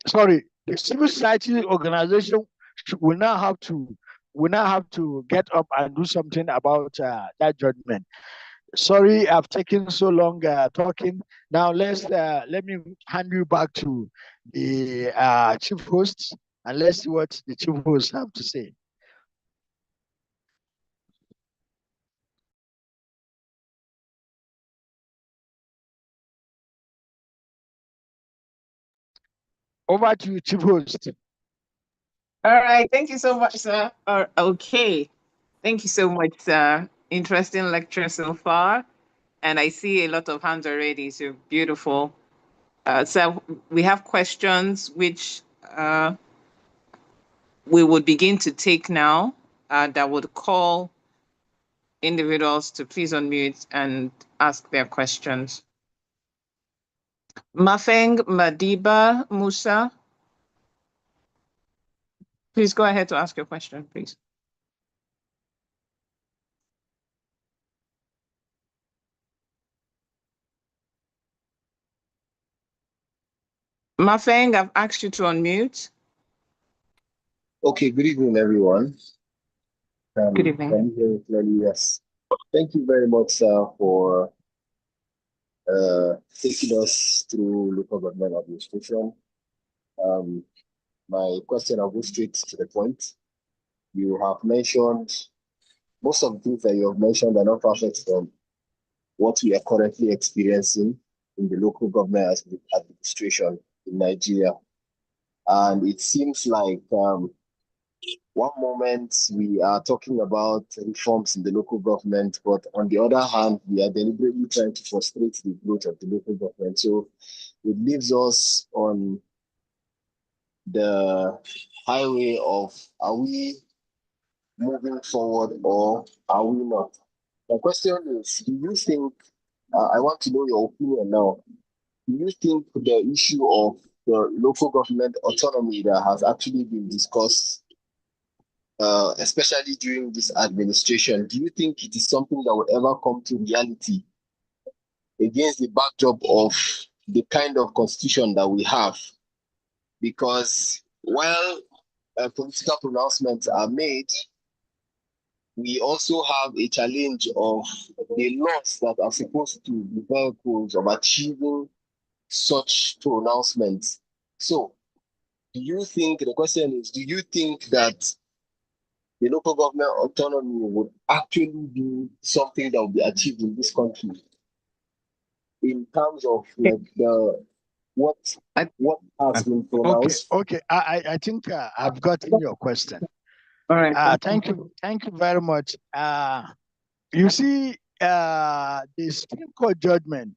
sorry, the civil society organization will now have to get up and do something about that judgment. Sorry, I've taken so long talking. Now let me hand you back to the chief hosts, and let's see what the chief hosts have to say. Over to you, chief host. All right. Thank you so much, sir. Okay. Thank you so much, sir. Interesting lecture so far. And I see a lot of hands already. So beautiful. So we have questions which we would begin to take now that would call individuals to please unmute and ask their questions. Mafeng Madiba Musa, please go ahead to ask your question, please. Mafeng, I've asked you to unmute. Okay, good evening, everyone. Good evening. Can you hear me clearly? Yes. Thank you very much, sir, for taking us through local government administration. My question, I'll go straight to the point. You have mentioned, most of the things that you have mentioned are not perfect from what we are currently experiencing in the local government administration in Nigeria. And it seems like one moment we are talking about reforms in the local government, but on the other hand, we are deliberately trying to frustrate the growth of the local government. So it leaves us on the highway of, are we moving forward or are we not? My question is, do you think, I want to know your opinion now, do you think the issue of the local government autonomy that has actually been discussed, especially during this administration, do you think it is something that will ever come to reality against the backdrop of the kind of constitution that we have? Because while political pronouncements are made, we also have a challenge of the laws that are supposed to be vehicles of achieving such pronouncements. So, the question is, do you think that the local government autonomy would actually be something that will be achieved in this country in terms of like what has been pronounced? Okay. I think I've gotten your question. All right. Thank you very much. You see, the Supreme Court judgment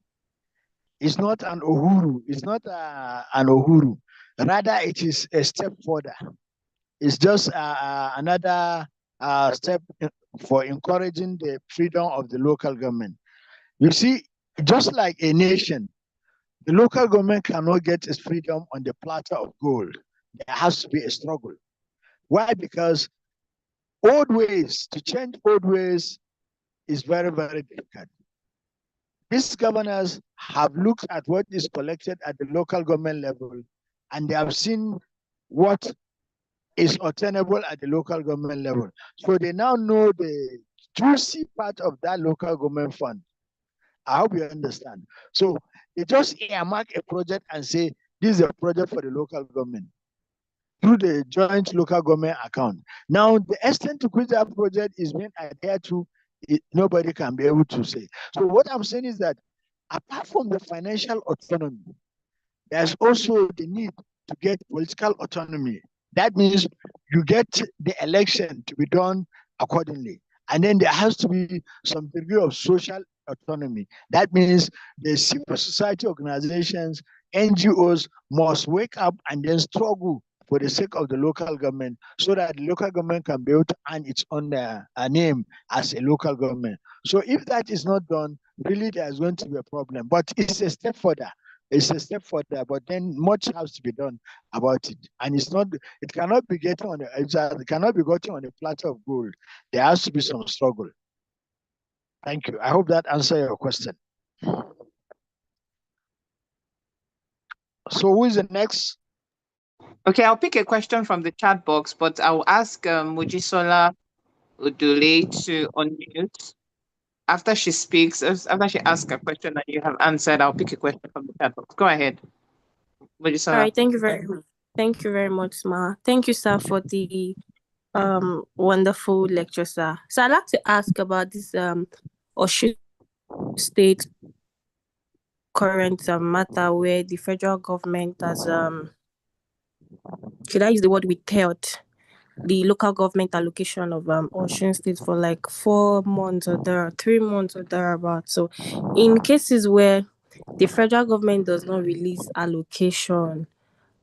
is not an uhuru. It's not an uhuru. Rather, it is a step further. It's just another step for encouraging the freedom of the local government. You see, just like a nation, the local government cannot get its freedom on the platter of gold. There has to be a struggle. Why? Because to change old ways is very, very difficult. These governors have looked at what is collected at the local government level, and they have seen what is attainable at the local government level. So they now know the juicy part of that local government fund. I hope you understand. So they just earmark a project and say, this is a project for the local government through the joint local government account. Now, the extent to which that project is being adhered to, nobody can be able to say. So what I'm saying is that apart from the financial autonomy, there's also the need to get political autonomy. That means you get the election to be done accordingly. And then there has to be some degree of social autonomy. That means the civil society organizations, NGOs must wake up and then struggle for the sake of the local government so that the local government can be able to earn its own name as a local government. So if that is not done, really there's going to be a problem. But it's a step further. It's a step further, but then much has to be done about it. And it cannot be gotten on a platter of gold. There has to be some struggle. Thank you. I hope that answers your question. So who is the next? Okay, I'll pick a question from the chat box, but I'll ask Mojisola Udule to unmute. After she speaks, after she asks a question that you have answered, I'll pick a question from the chat box. Go ahead, Mojisola. All right, thank you very much. Thank you very much, Ma. Thank you, sir, for the wonderful lecture, sir. So I'd like to ask about this Osun State current matter where the federal government has should I use the word withheld the local government allocation of Osun State for like 4 months or 3 months or thereabout. So in cases where the federal government does not release allocation,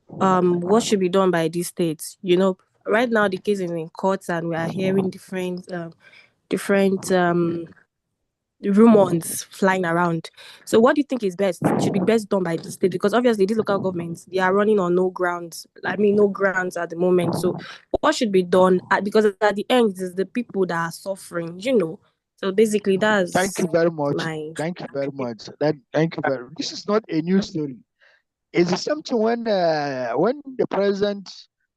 what should be done by these states? You know, right now the case is in courts and we are hearing different rumors flying around. So what do you think is best? Should be best done by the state? Because obviously these local governments, they are running on no grounds. I mean, no grounds at the moment. So what should be done? Because at the end, it's the people that are suffering, you know. So basically that's Thank you very much. my... Thank you very much. Thank you very much. This is not a new story. It's something when the president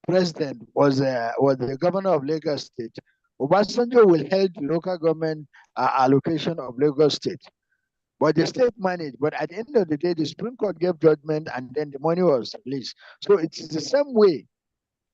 was the governor of Lagos State, Obasanjo will held the local government allocation of Lagos State. But the state managed. But at the end of the day, the Supreme Court gave judgment and then the money was released. So it's the same way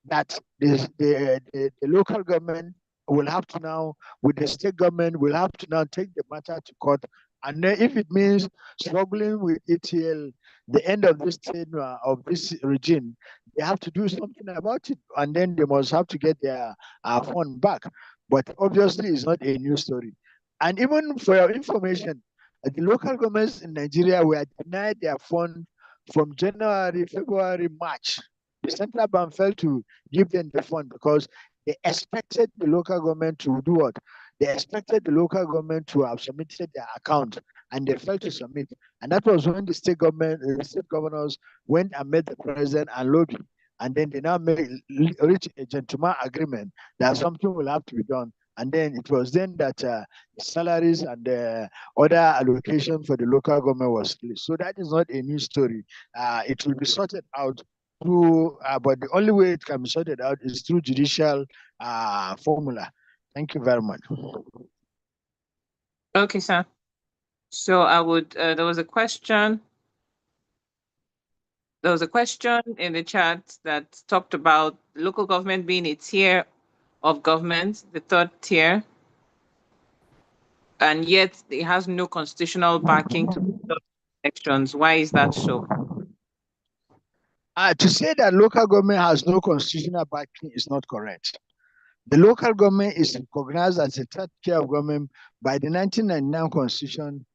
that the local government will have to now, with the state government, will have to now take the matter to court. And then if it means struggling with ETL, the end of this tenure of this regime, they have to do something about it. And then they must have to get their fund back. But obviously, it's not a new story. And even for your information, the local governments in Nigeria were denied their fund from January, February, March. The central bank failed to give them the fund because they expected the local government to do what? They expected the local government to have submitted their account and they failed to submit. And that was when the state governors went and met the president and lobbied. And then they now reach a gentleman agreement that something will have to be done. And then it was then that salaries and other allocation for the local government was released. So that is not a new story. It will be sorted out through, but the only way it can be sorted out is through judicial formula. Thank you very much. Okay, sir. So I would, there was a question in the chat that talked about local government being a tier of government, the third tier, and yet it has no constitutional backing to conduct elections. Why is that so? To say that local government has no constitutional backing is not correct. The local government is recognized as a third tier of government by the 1999 Constitution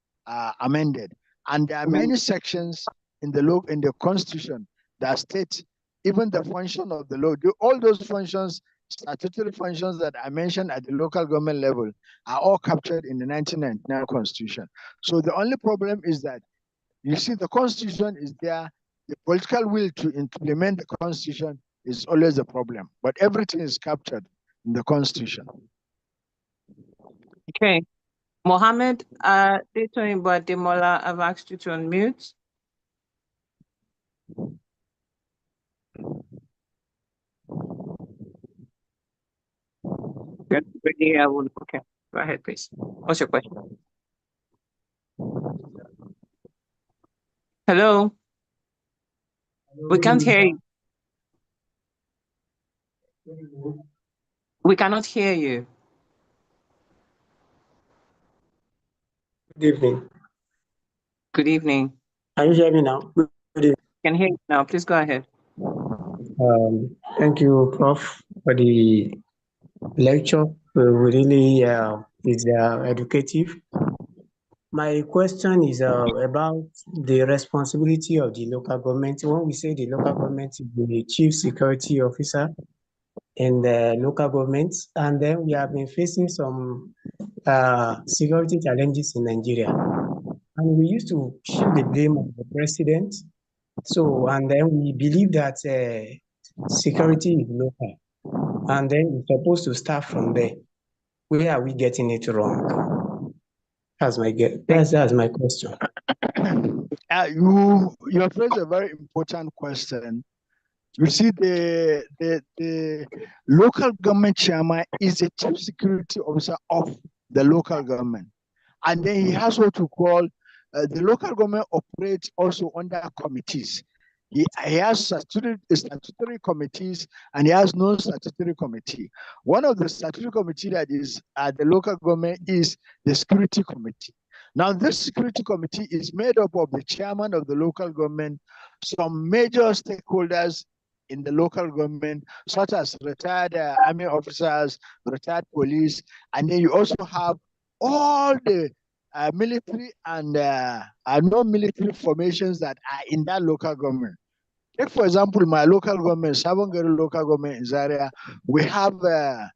amended. And there are many sections in the Constitution that state even the function of the law. All those functions, statutory functions that I mentioned at the local government level are all captured in the 1999 Constitution. So the only problem is that, you see, the Constitution is there. The political will to implement the Constitution is always a problem. But everything is captured in the Constitution. Okay. Mohammed Demola, I've asked you to unmute. Okay, go ahead, please. What's your question? Hello? We can't hear you. We cannot hear you. Good evening. Good evening. Can you hear me now? Good evening. Can hear you now. Please go ahead. Thank you, Prof, for the lecture. Really is educative. My question is about the responsibility of the local government. When we say the local government is the chief security officer in the local government, and then we have been facing some security challenges in Nigeria. And we used to shift the blame on the president. So, and then we believe that security is local. And then it's supposed to start from there. Where are we getting it wrong? That's my question. You raised a very important question. You see, the local government chairman is the chief security officer of the local government. And then he has what we call, the local government operates also under committees. He has statutory committees and he has non-statutory committee. One of the statutory committee that is at the local government is the security committee. Now, this security committee is made up of the chairman of the local government, some major stakeholders in the local government, such as retired army officers, retired police, and then you also have all the military and non-military formations that are in that local government. Take, for example, my local government, Savangari local government in Zaria, we have the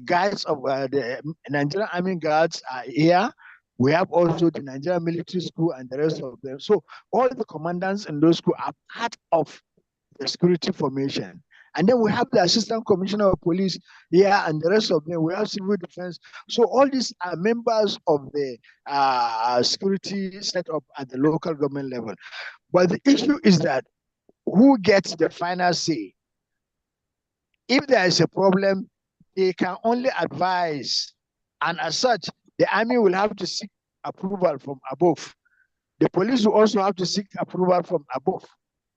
guards of the Nigerian Army Guards are here. We have also the Nigerian Military School and the rest of them. So all the commandants in those schools are part of the security formation. And then we have the Assistant Commissioner of Police here and the rest of them. We have civil defense. So all these are members of the security setup at the local government level. But the issue is that who gets the final say? If there is a problem, they can only advise. And as such, the army will have to seek approval from above. The police will also have to seek approval from above.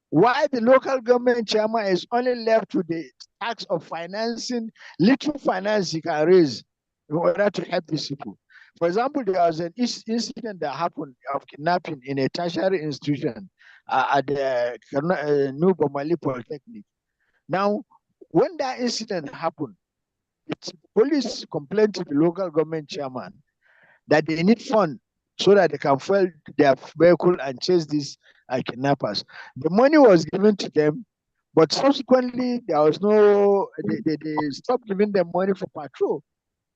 Why the local government chairman is only left to the task of financing, little finance he can raise in order to help these people. For example, there was an incident that happened of kidnapping in a tertiary institution at the New Bomali Polytechnic. Now, when that incident happened, the police complained to the local government chairman that they need funds so that they can fuel their vehicle and chase these kidnappers. The money was given to them, but subsequently there was no, they stopped giving them money for patrol.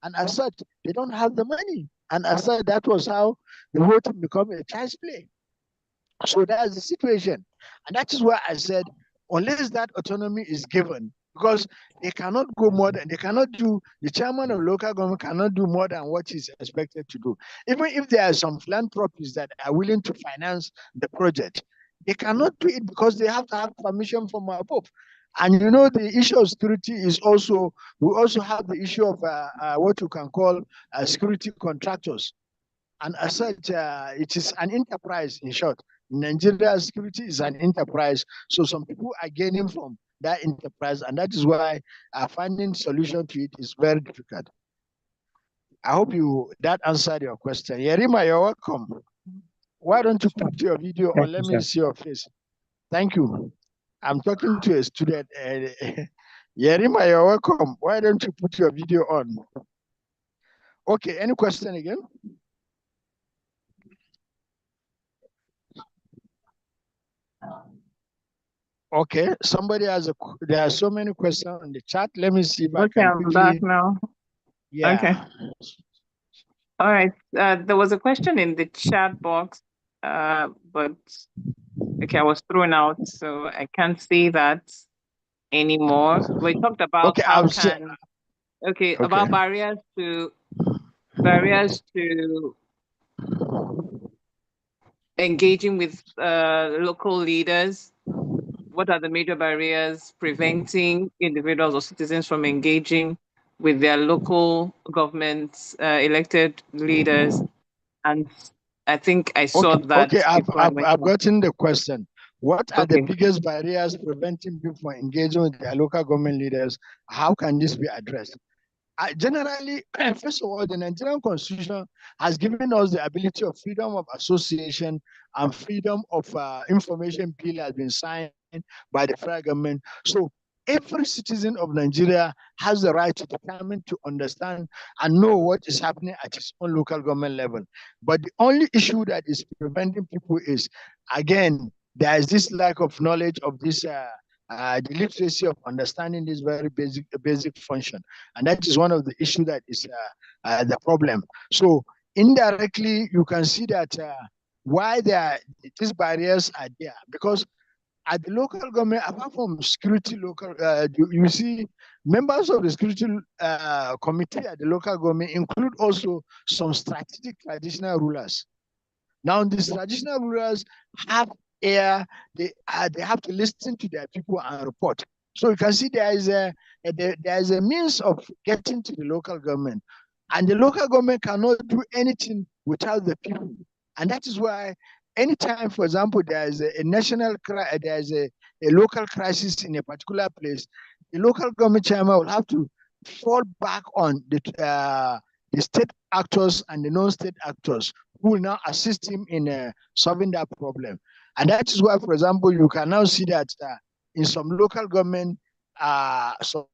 And as such, they don't have the money. And as such, that was how the whole thing became a child's play. So that's the situation. And that is why I said, unless that autonomy is given, because they cannot go more than, they cannot do, the chairman of local government cannot do more than what he's expected to do. Even if there are some philanthropists that are willing to finance the project, they cannot do it because they have to have permission from above. And you know, the issue of security is also, we also have the issue of what you can call security contractors. And as such, it is an enterprise, in short. Nigeria security is an enterprise. So some people are gaining from that enterprise, and that is why finding solution to it is very difficult. I hope that answered your question. Yerima, you're welcome. Why don't you put your video on? Let me see your face. Thank you. I'm talking to a student. Yerima, you're welcome. Why don't you put your video on? Okay, any question again? Okay, somebody has there are so many questions in the chat. Let me see if I can quickly... I'm back now. Yeah. Okay. All right. There was a question in the chat box, but okay, I was thrown out, so I can't see that anymore. We talked about about barriers to engaging with local leaders. What are the major barriers preventing individuals or citizens from engaging with their local governments, elected leaders? And I think I saw that. Okay, I've gotten the question. What are the biggest barriers preventing people from engaging with their local government leaders? How can this be addressed? Generally, first of all, the Nigerian Constitution has given us the ability of freedom of association and freedom of information bill has been signed by the federal government. So every citizen of Nigeria has the right to determine, to understand, and know what is happening at his own local government level. But the only issue that is preventing people is, again, there is this lack of knowledge of this the literacy of understanding this very basic function, and that is one of the issues that is the problem. So indirectly, you can see that why these barriers are there, because at the local government, apart from security you see members of the security committee at the local government include also some strategic traditional rulers. Now, these traditional rulers have air, they have to listen to their people and report. So you can see there is a means of getting to the local government, and the local government cannot do anything without the people. And that is why anytime, for example, there is a local crisis in a particular place, the local government chairman will have to fall back on the state actors and the non-state actors who will now assist him in solving that problem. And that is why, for example, you can now see that in some local government, so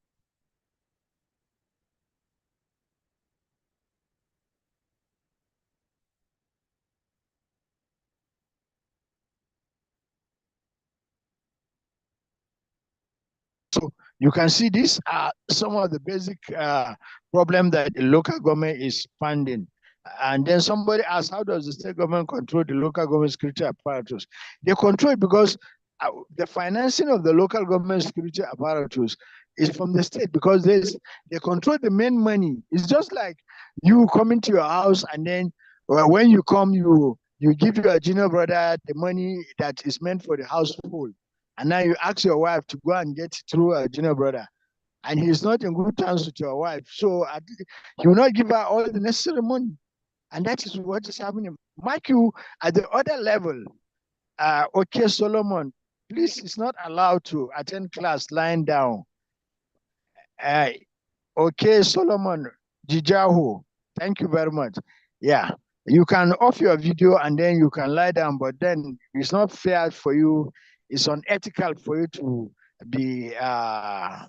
you can see these are some of the basic problem that the local government is funding. And then somebody asks, how does the state government control the local government security apparatus? They control it because the financing of the local government security apparatus is from the state, because they control the main money. It's just like you coming to your house, and then when you come, you give your junior brother the money that is meant for the household. And now you ask your wife to go and get it through a junior brother, and he's not in good terms with your wife. So he will not give her all the necessary money. And that is what is happening. Mark you at the other level, okay, Solomon, please is not allowed to attend class lying down. Okay, Solomon, Jijahu, thank you very much. Yeah, you can off your video and then you can lie down, but then it's not fair for you. It's unethical for you to be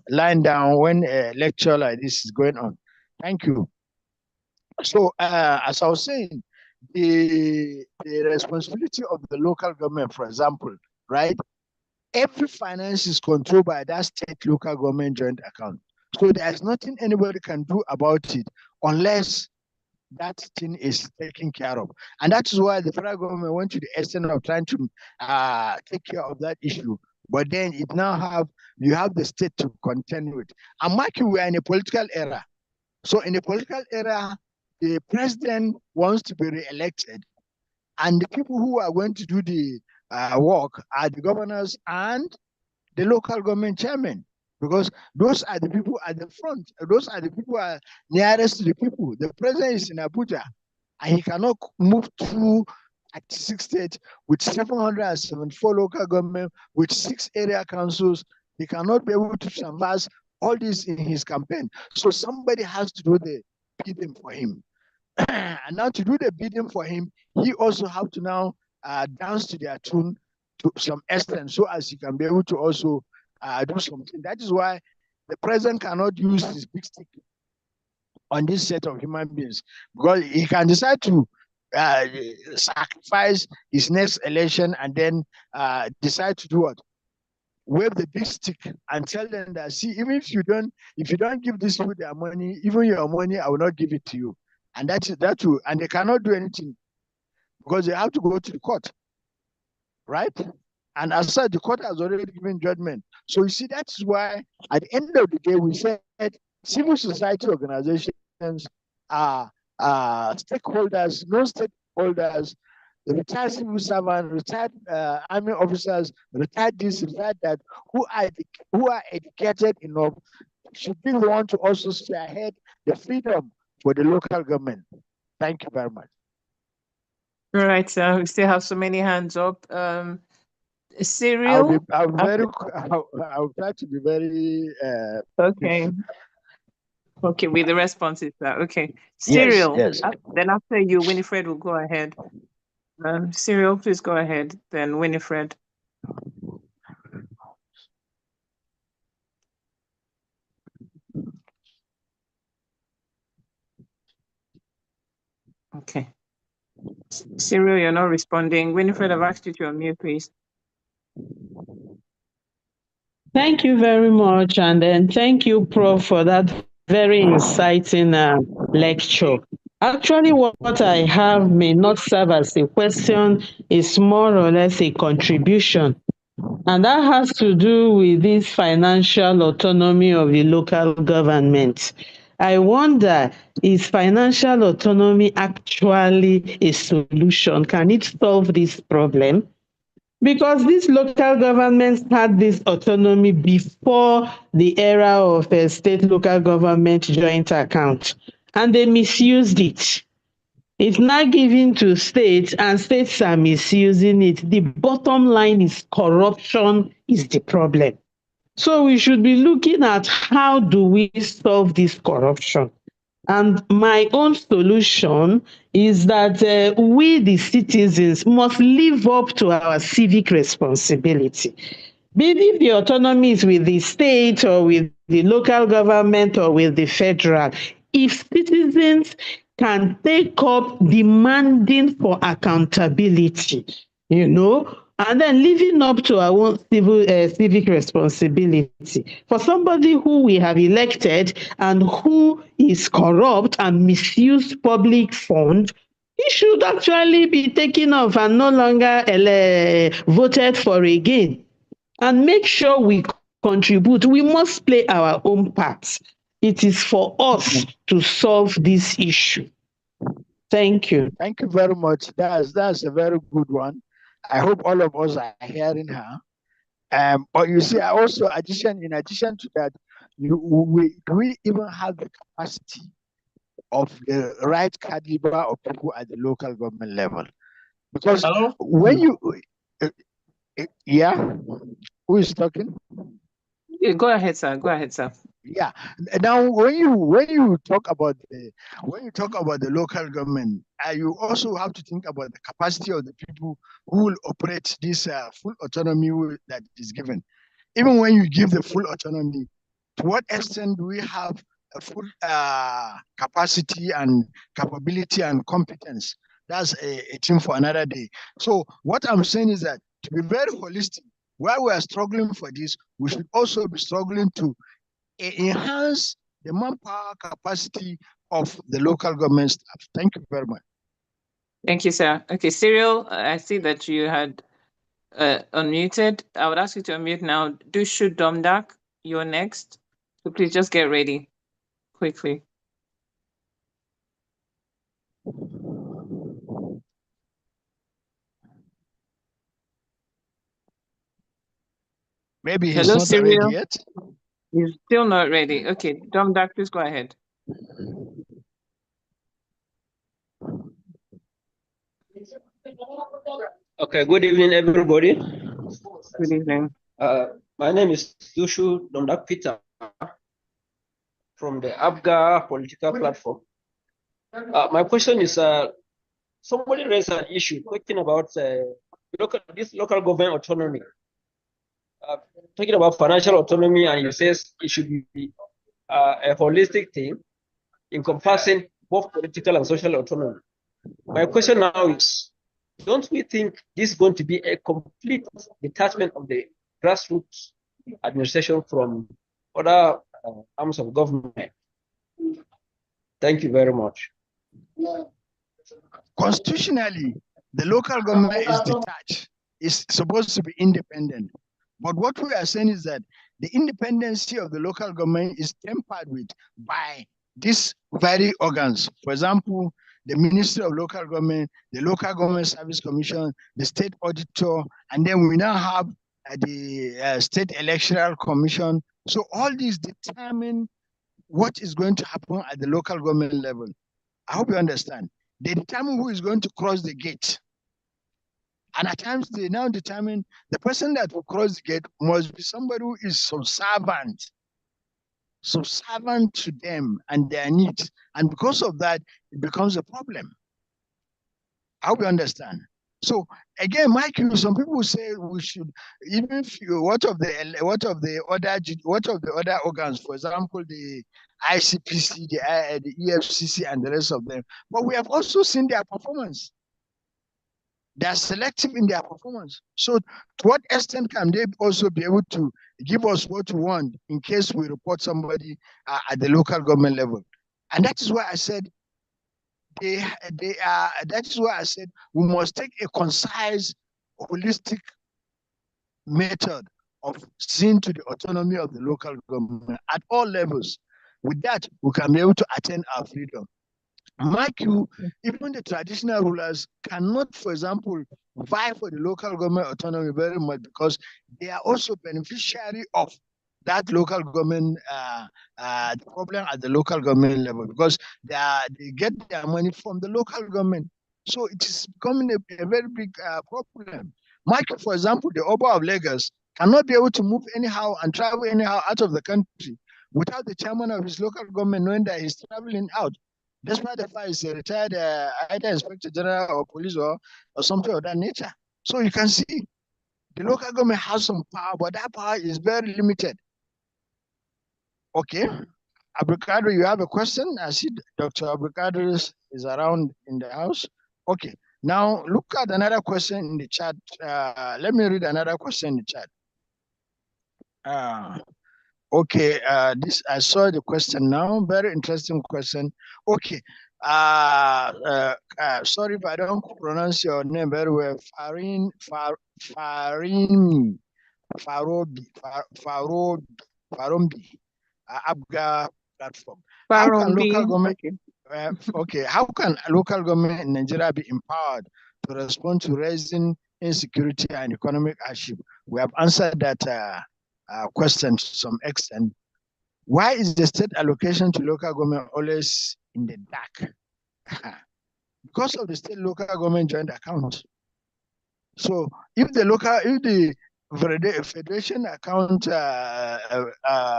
lying down when a lecture like this is going on. Thank you. So as I was saying, the responsibility of the local government, for example, right? Every finance is controlled by that state local government joint account. So there's nothing anybody can do about it unless that thing is taken care of. And that is why the federal government went to the extent of trying to take care of that issue. But then you have the state to contend with. And Mike, we are in a political era. So in a political era, the president wants to be re-elected. And the people who are going to do the work are the governors and the local government chairman, because those are the people at the front. Those are the people who are nearest to the people. The president is in Abuja, and he cannot move through 36 states with 774 local government, with 6 area councils. He cannot be able to canvass all this in his campaign. So somebody has to do the bidding for him. And now to do the bidding for him, he also have to now dance to their tune to some extent, so as he can be able to also do something. That is why the president cannot use his big stick on this set of human beings, because he can decide to sacrifice his next election and then decide to do what? Wave the big stick and tell them that, see, even if you don't give these people their money, even your money, I will not give it to you. And that too, and they cannot do anything because they have to go to the court, right? And as such, the court has already given judgment. So you see, that's why at the end of the day, we said civil society organizations are stakeholders, non-stakeholders, retired civil servants, retired army officers, retired this, retired that, who are educated enough should be the one to also spearhead the freedom for the local government. Thank you very much. All right, so we still have so many hands up. Cyril? I'll try to be very okay. Okay, with the responses. Okay. Cyril, yes. Then after you, Winifred will go ahead. Cyril, please go ahead. Then Winifred. Okay. Cyril, you're not responding. Winifred, I've asked you to unmute, please. Thank you very much. And then thank you, Prof, for that very inciting lecture. Actually, what I have may not serve as a question, it's more or less a contribution. And that has to do with this financial autonomy of the local government. I wonder, is financial autonomy actually a solution? Can it solve this problem? Because these local governments had this autonomy before the era of state local government joint account, and they misused it. It's now given to states, and states are misusing it. The bottom line is corruption is the problem. So we should be looking at how do we solve this corruption. And my own solution is that we, the citizens, must live up to our civic responsibility. Be it the autonomy is with the state or with the local government or with the federal, if citizens can take up demanding for accountability, and then living up to our own civic responsibility. For somebody who we have elected and who is corrupt and misuse public funds, he should actually be taken off and no longer voted for again. And make sure we contribute. We must play our own part. It is for us to solve this issue. Thank you. Thank you very much. That's a very good one. I hope all of us are hearing her. But you see, also in addition to that, we even have the capacity of the right caliber of people at the local government level. Because when you, yeah, who is talking? Yeah, go ahead, sir. Go ahead, sir. Yeah. Now, when you talk about the local government, you also have to think about the capacity of the people who will operate this full autonomy that is given. Even when you give the full autonomy, to what extent do we have a full capacity and capability and competence? That's a thing for another day. So what I'm saying is that to be very holistic, while we are struggling for this, we should also be struggling to enhance the manpower capacity of the local government staff. Thank you very much. Thank you, sir. Okay, Cyril, I see that you had unmuted. I would ask you to unmute now. Dushu Domdak, you're next. So please just get ready quickly. Maybe he's not ready yet. He's still not ready. Okay, Domdak, please go ahead. Okay, good evening, everybody. Good evening. My name is Yushu Domdak Peter from the ABGA political platform. My question is, somebody raised an issue talking about this local government autonomy. Talking about financial autonomy, and you says it should be a holistic thing encompassing both political and social autonomy. My question now is, don't we think this is going to be a complete detachment of the grassroots administration from other arms of government? Thank you very much. Constitutionally, the local government is detached. It's supposed to be independent. But what we are saying is that the independency of the local government is tempered with by these very organs. For example, the Ministry of Local Government, the Local Government Service Commission, the State Auditor, and then we now have the State Electoral Commission. So all these determine what is going to happen at the local government level. I hope you understand. They determine who is going to cross the gate. And at times they now determine the person that will cross the gate must be somebody who is subservient to them and their needs. And because of that, it becomes a problem. I hope you understand. So again, Mike, some people say we should, even if what of the other organs, for example, the ICPC, the EFCC, and the rest of them. But we have also seen their performance. They are selective in their performance. So to what extent can they also be able to give us what we want in case we report somebody at the local government level? And that is why I said that is why I said we must take a concise, holistic method of seeing to the autonomy of the local government at all levels. With that, we can be able to attain our freedom. Mark you, even the traditional rulers cannot, for example, vie for the local government autonomy very much because they are also beneficiary of that local government problem at the local government level because they get their money from the local government. So it is becoming a very big problem. Mark, for example, the Oba of Lagos cannot be able to move anyhow and travel anyhow out of the country without the chairman of his local government knowing that he's traveling out. Despite the fact he's a retired either inspector general or police or something of that nature. So you can see the local government has some power, but that power is very limited. Okay. Abdulkadir, you have a question? I see Dr. Abdulkadir is around in the house. Okay. Now look at another question in the chat. Let me read another question in the chat. Okay, this I saw the question now. Very interesting question. Okay, sorry if I don't pronounce your name very well. Farini, Farombi, Abga platform. How can local government? Okay, how can local government in Nigeria be empowered to respond to rising insecurity and economic hardship? We have answered that question to some extent. Why is the state allocation to local government always in the dark? Because of the state local government joint account. So if the federation account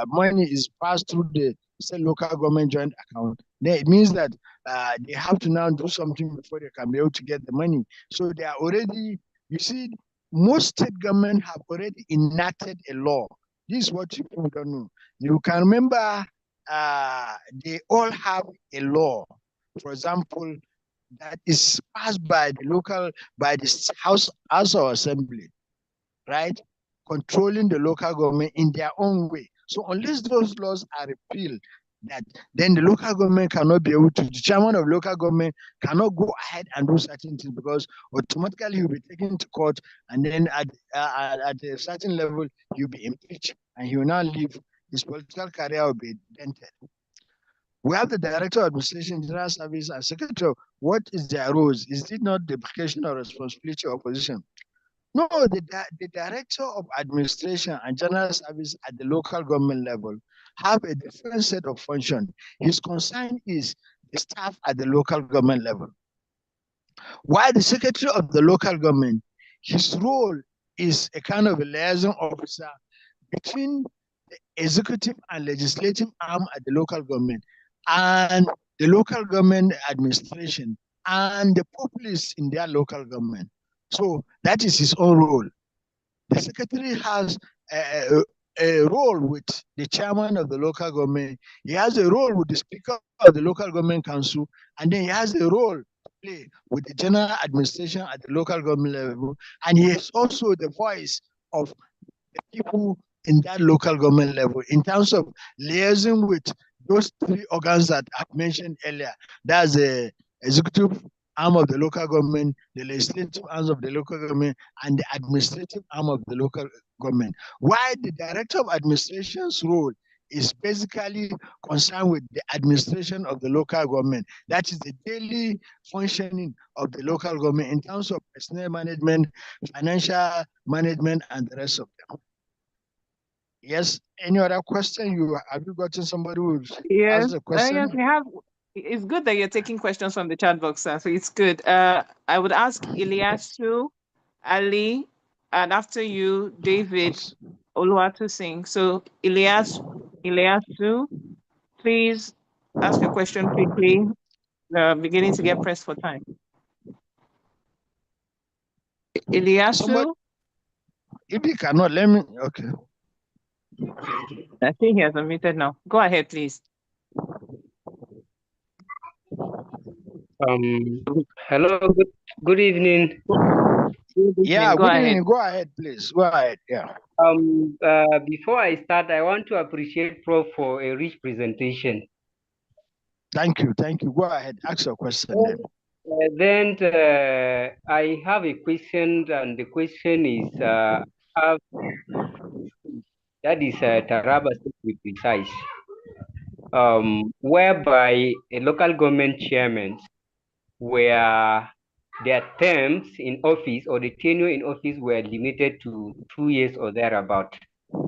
money is passed through the state local government joint account, then it means that they have to now do something before they can be able to get the money. So they are already, you see, most state government have already enacted a law. This is what people don't know. You can remember they all have a law. For example, that is passed by the House or Assembly, right? Controlling the local government in their own way. So unless those laws are repealed, then the local government cannot be able to, the chairman of local government cannot go ahead and do certain things because automatically he'll be taken to court and then at a certain level he'll be impeached and he will now leave, his political career will be dented. We have the Director of Administration, General Service, and Secretary. What is their roles? Is it not duplication of responsibility or position? No, the Director of Administration and General Service at the local government level have a different set of function. His concern is the staff at the local government level. While the Secretary of the local government, his role is a kind of a liaison officer between the executive and legislative arm at the local government and the local government administration and the populace in their local government. So that is his own role. The secretary has a role with the chairman of the local government. He has a role with the speaker of the local government council, and then he has a role to play with the general administration at the local government level. And he is also the voice of the people in that local government level in terms of liaising with those three organs that I've mentioned earlier. That's the executive arm of the local government, the legislative arm of the local government, and the administrative arm of the local government. While the director of administration's role is basically concerned with the administration of the local government. That is the daily functioning of the local government in terms of personnel management, financial management, and the rest of them. Yes. Any other question? Have you gotten somebody who asked a question? Yes, we have. It's good that you're taking questions from the chat box, sir. So it's good. I would ask Ilyasu, Ali, and after you, David Oluwatosin. So Ilyasu, please ask your question quickly. Beginning to get pressed for time. Ilyasu? If you cannot, let me, okay. I think he has unmuted now. Go ahead, please. Hello, good evening. Yeah, good evening. Go ahead, please. Go ahead. Yeah. Before I start, I want to appreciate Prof for a rich presentation. Thank you. Thank you. Go ahead. Ask your question then. I have a question, and the question is, that is Taraba to be precise. whereby a local government chairman where their terms in office or the tenure in office were limited to 2 years or thereabout,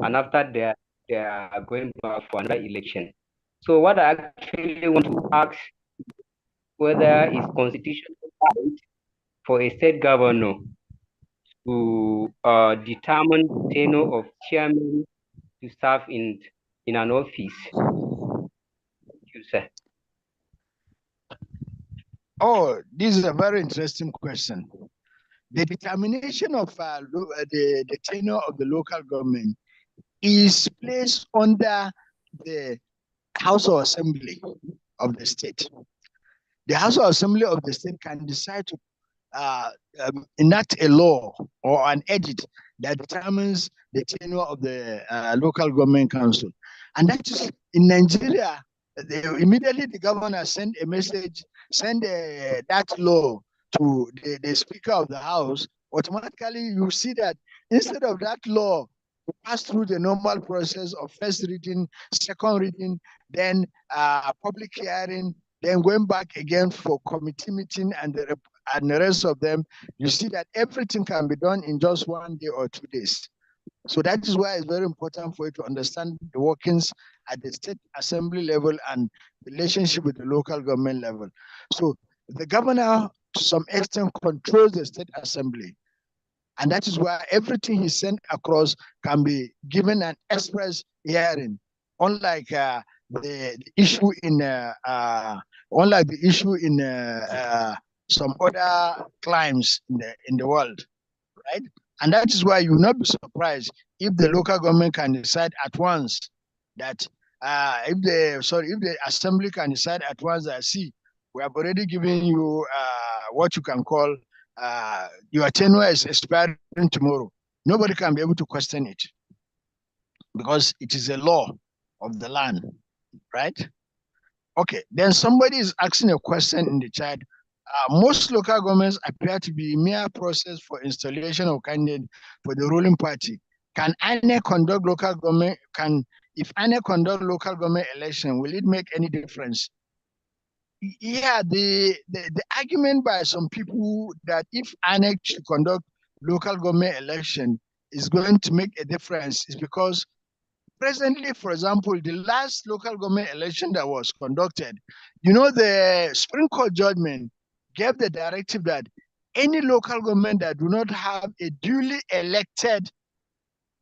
and after they are going back for another election. So what I actually want to ask whether it's constitutional right for a state governor to determine the tenure of chairman to serve in an office. Thank you, sir. Oh, this is a very interesting question. The determination of the tenure of the local government is placed under the House of Assembly of the state. The House of Assembly of the state can decide to enact a law or an edit that determines the tenure of the local government council. And that is in Nigeria, immediately the governor send a message, send that law to the Speaker of the House, automatically you see that instead of that law to pass through the normal process of first reading, second reading, then public hearing, then going back again for committee meeting and the rest of them, you see that everything can be done in just 1 day or 2 days. So that is why it's very important for you to understand the workings at the state assembly level and relationship with the local government level. So the governor, to some extent, controls the state assembly. And that is why everything he sent across can be given an express hearing, unlike the issue in some other climes in the world, right? And that is why you will not be surprised if the local government can decide at once that if the assembly can decide at once that, see, we have already given you what you can call your tenure is expiring tomorrow. Nobody can be able to question it because it is a law of the land, right? Okay, then somebody is asking a question in the chat. Most local governments appear to be mere process for installation of candidate for the ruling party. Can INEC conduct local government? If INEC conduct local government election, will it make any difference? Yeah, the argument by some people that if INEC should conduct local government election is going to make a difference is because presently, for example, the last local government election that was conducted, the Supreme Court judgment gave the directive that any local government that do not have a duly elected,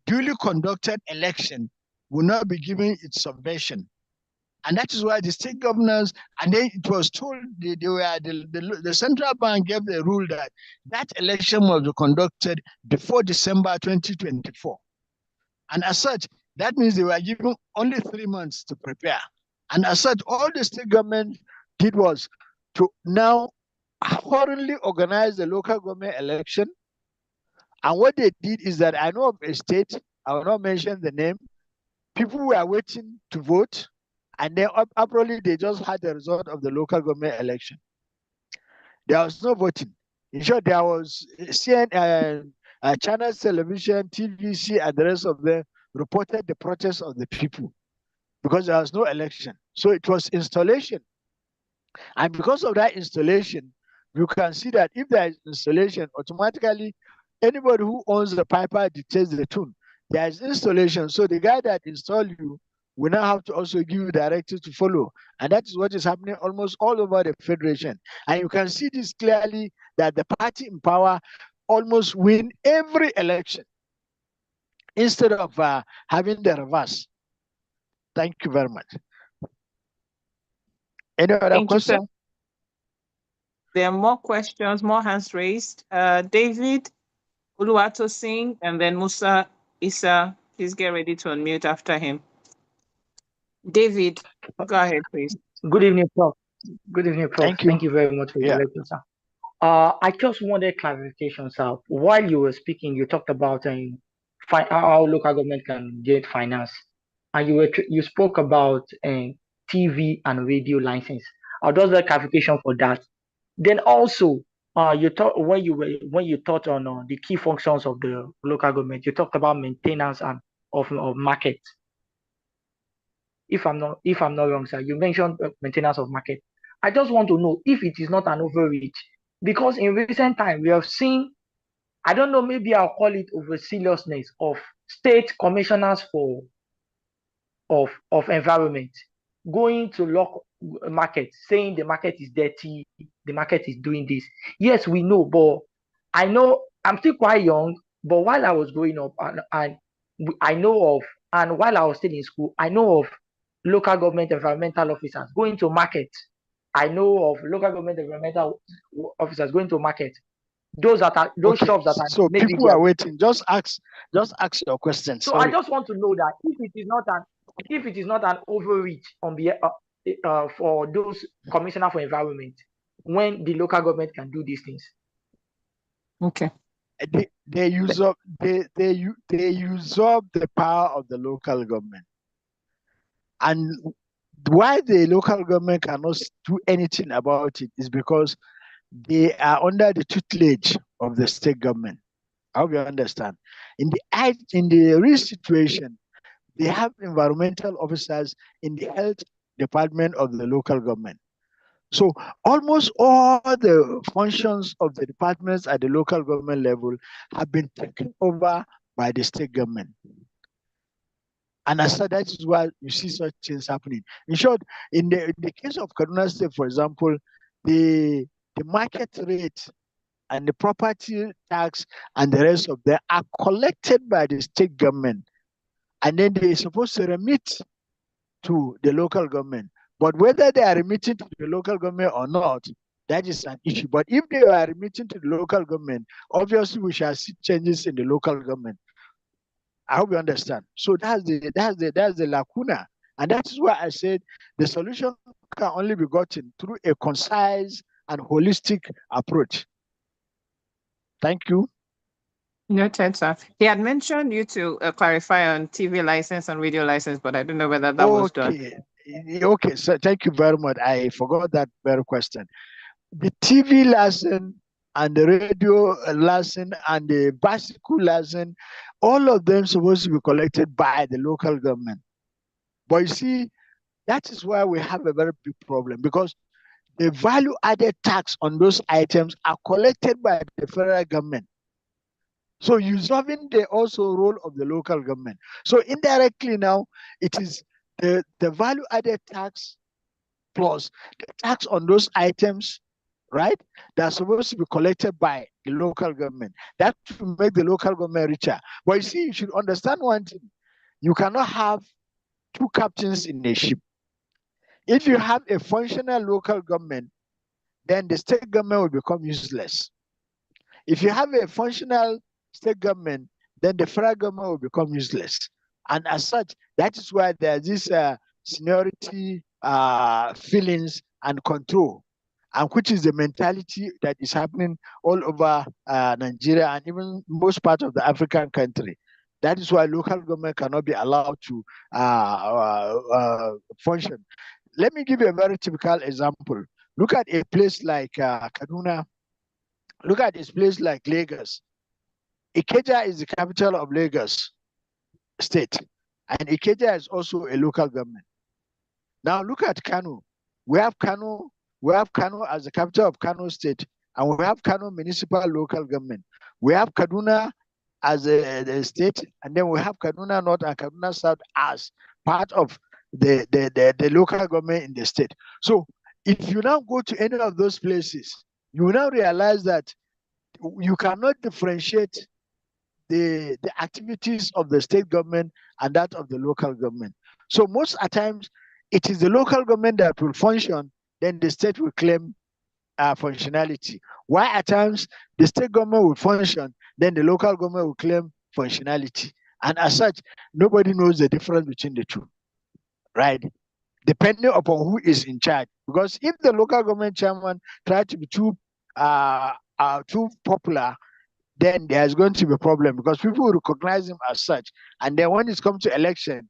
duly conducted election will not be given its subvention. And that is why the state governors, and then it was told, the central bank gave the rule that that election must be conducted before December 2024. And as such, that means they were given only 3 months to prepare. And as such, all the state government did was to now thoroughly organize the local government election. And what they did is that I know of a state, I will not mention the name, people were waiting to vote, and then abruptly they just had the result of the local government election. There was no voting. In short, there was CNN, Channels Television, TVC, and the rest of them reported the protest of the people because there was no election. So it was installation. And because of that installation, you can see that if there is installation, automatically anybody who owns the piper dictates the tune. There is installation. So the guy that installed you will now have to also give you directives to follow. And that is what is happening almost all over the federation. And you can see this clearly that the party in power almost win every election instead of having the reverse. Thank you very much. Any other question? There are more questions, more hands raised. David Uluwato Singh and then Musa Issa. Please get ready to unmute after him. David, go ahead, please. Good evening, Prof. Good evening, Prof. Thank you very much for your lecture, sir. I just wanted clarification, sir. While you were speaking, you talked about how local government can get finance, and you spoke about TV and radio license. I'll just like clarification for that. Then also, you thought when you thought on the key functions of the local government, you talked about maintenance and of market. if I'm not wrong, sir. You mentioned maintenance of market. I just want to know if it is not an overreach, because in recent time we have seen, I don't know, maybe I'll call it over seriousness of state commissioners of environment going to lock market, saying the market is dirty, the market is doing this. Yes, we know, but I know I'm still quite young. But while I was growing up, and I know of, and while I was still in school, I know of local government environmental officers going to market. I know of local government environmental officers going to market. Those shops that are so maybe people are waiting. Just ask your question. so Sorry. I just want to know that if it is not an overreach on for those commissioner for environment, when the local government can do these things. Okay. They usurp the power of the local government, and why the local government cannot do anything about it is because they are under the tutelage of the state government. I hope you understand. In the real situation, they have environmental officers in the health department of the local government. So almost all the functions of the departments at the local government level have been taken over by the state government. And as such, that is why you see such things happening. In short, in the case of Kaduna State, for example, the market rate and the property tax and the rest of them are collected by the state government. And then they're supposed to remit to the local government. But whether they are remitting to the local government or not, that is an issue. But if they are remitting to the local government, obviously we shall see changes in the local government. I hope you understand. So that's the lacuna. And that is why I said the solution can only be gotten through a concise and holistic approach. Thank you. Noted, sir. He had mentioned you to clarify on TV license and radio license, but I don't know whether that was done. Okay, so thank you very much. I forgot that very question. The TV license and the radio license and the bicycle license, all of them supposed to be collected by the local government. But you see, that is why we have a very big problem, because the value added tax on those items are collected by the federal government. So usurping the also role of the local government. So indirectly now, it is the value added tax plus the tax on those items, right? They're supposed to be collected by the local government. That will make the local government richer. But you see, you should understand one thing. You cannot have two captains in a ship. If you have a functional local government, then the state government will become useless. If you have a functional state government, then the federal government will become useless. And as such, that is why there's this seniority feelings and control, and which is the mentality that is happening all over Nigeria and even most parts of the African country. That is why local government cannot be allowed to function. Let me give you a very typical example. Look at a place like Kaduna. Look at this place like Lagos. Ikeja is the capital of Lagos State, and Ikeja is also a local government. Now look at Kano. We have Kano as the capital of Kano State, and we have Kano municipal local government. We have Kaduna as the state, and then we have Kaduna North and Kaduna South as part of the local government in the state. So if you now go to any of those places, you will now realize that you cannot differentiate the activities of the state government and that of the local government. So most at times, it is the local government that will function, then the state will claim functionality. Why at times the state government will function, then the local government will claim functionality. And as such, nobody knows the difference between the two, right? Depending upon who is in charge. Because if the local government chairman tries to be too popular, then there's going to be a problem, because people will recognize him as such. And then when it comes to election,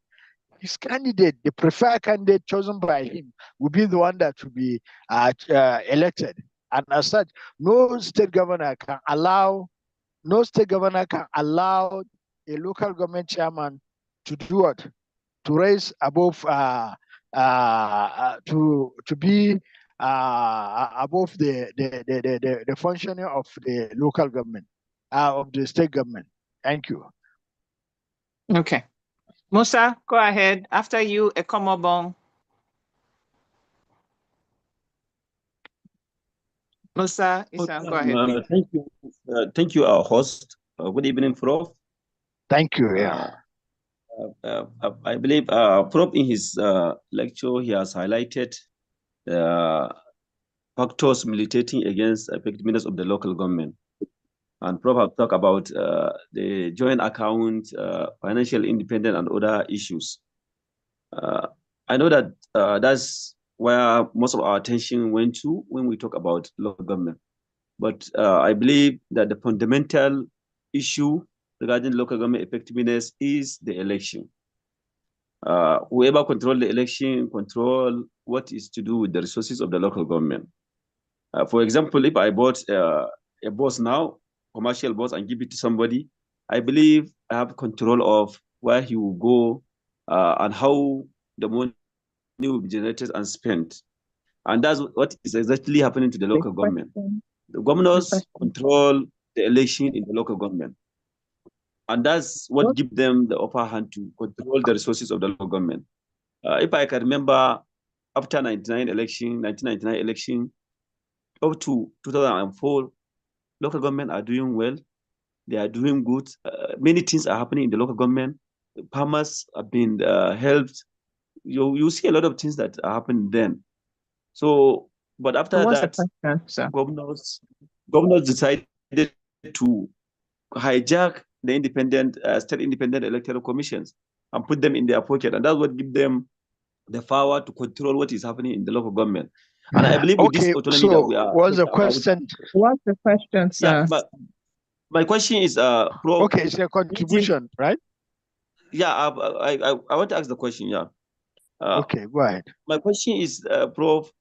his candidate, the preferred candidate chosen by him, will be the one that will be elected. And as such, no state governor can allow a local government chairman to do what? raise above to be above the functioning of the local government, of the state government. Thank you. Okay. Musa, go ahead. After you, Ekomobong. Musa, Isam, go ahead, please. Thank you, our host. Good evening, Prof. Thank you. Yeah. I believe Prof in his lecture, he has highlighted factors militating against effectiveness of the local government. And Prof have talked about the joint account, financial independence, and other issues. I know that that's where most of our attention went to when we talk about local government. But I believe that the fundamental issue regarding local government effectiveness is the election. Whoever control the election control what is to do with the resources of the local government. For example, if I bought a bus now, commercial bus, and give it to somebody, I believe I have control of where he will go and how the money will be generated and spent. And that's what is exactly happening to the local government. The governors control the election in the local government. And that's what gives them the upper hand to control the resources of the local government. If I can remember, after 1999 election, up to 2004, local government are doing well. They are doing good. Many things are happening in the local government. The farmers have been helped. You see a lot of things that are happening then. So, but after that, governors decided to hijack the independent, state independent electoral commissions and put them in their pocket. And that's what gives them the power to control what is happening in the local government. And I believe with this autonomy that we are. What's the question? What's the question, sir? Yeah, but my question is, okay, it's a contribution, right? Yeah, I want to ask the question. Yeah. Okay, go ahead. My question is, Prof,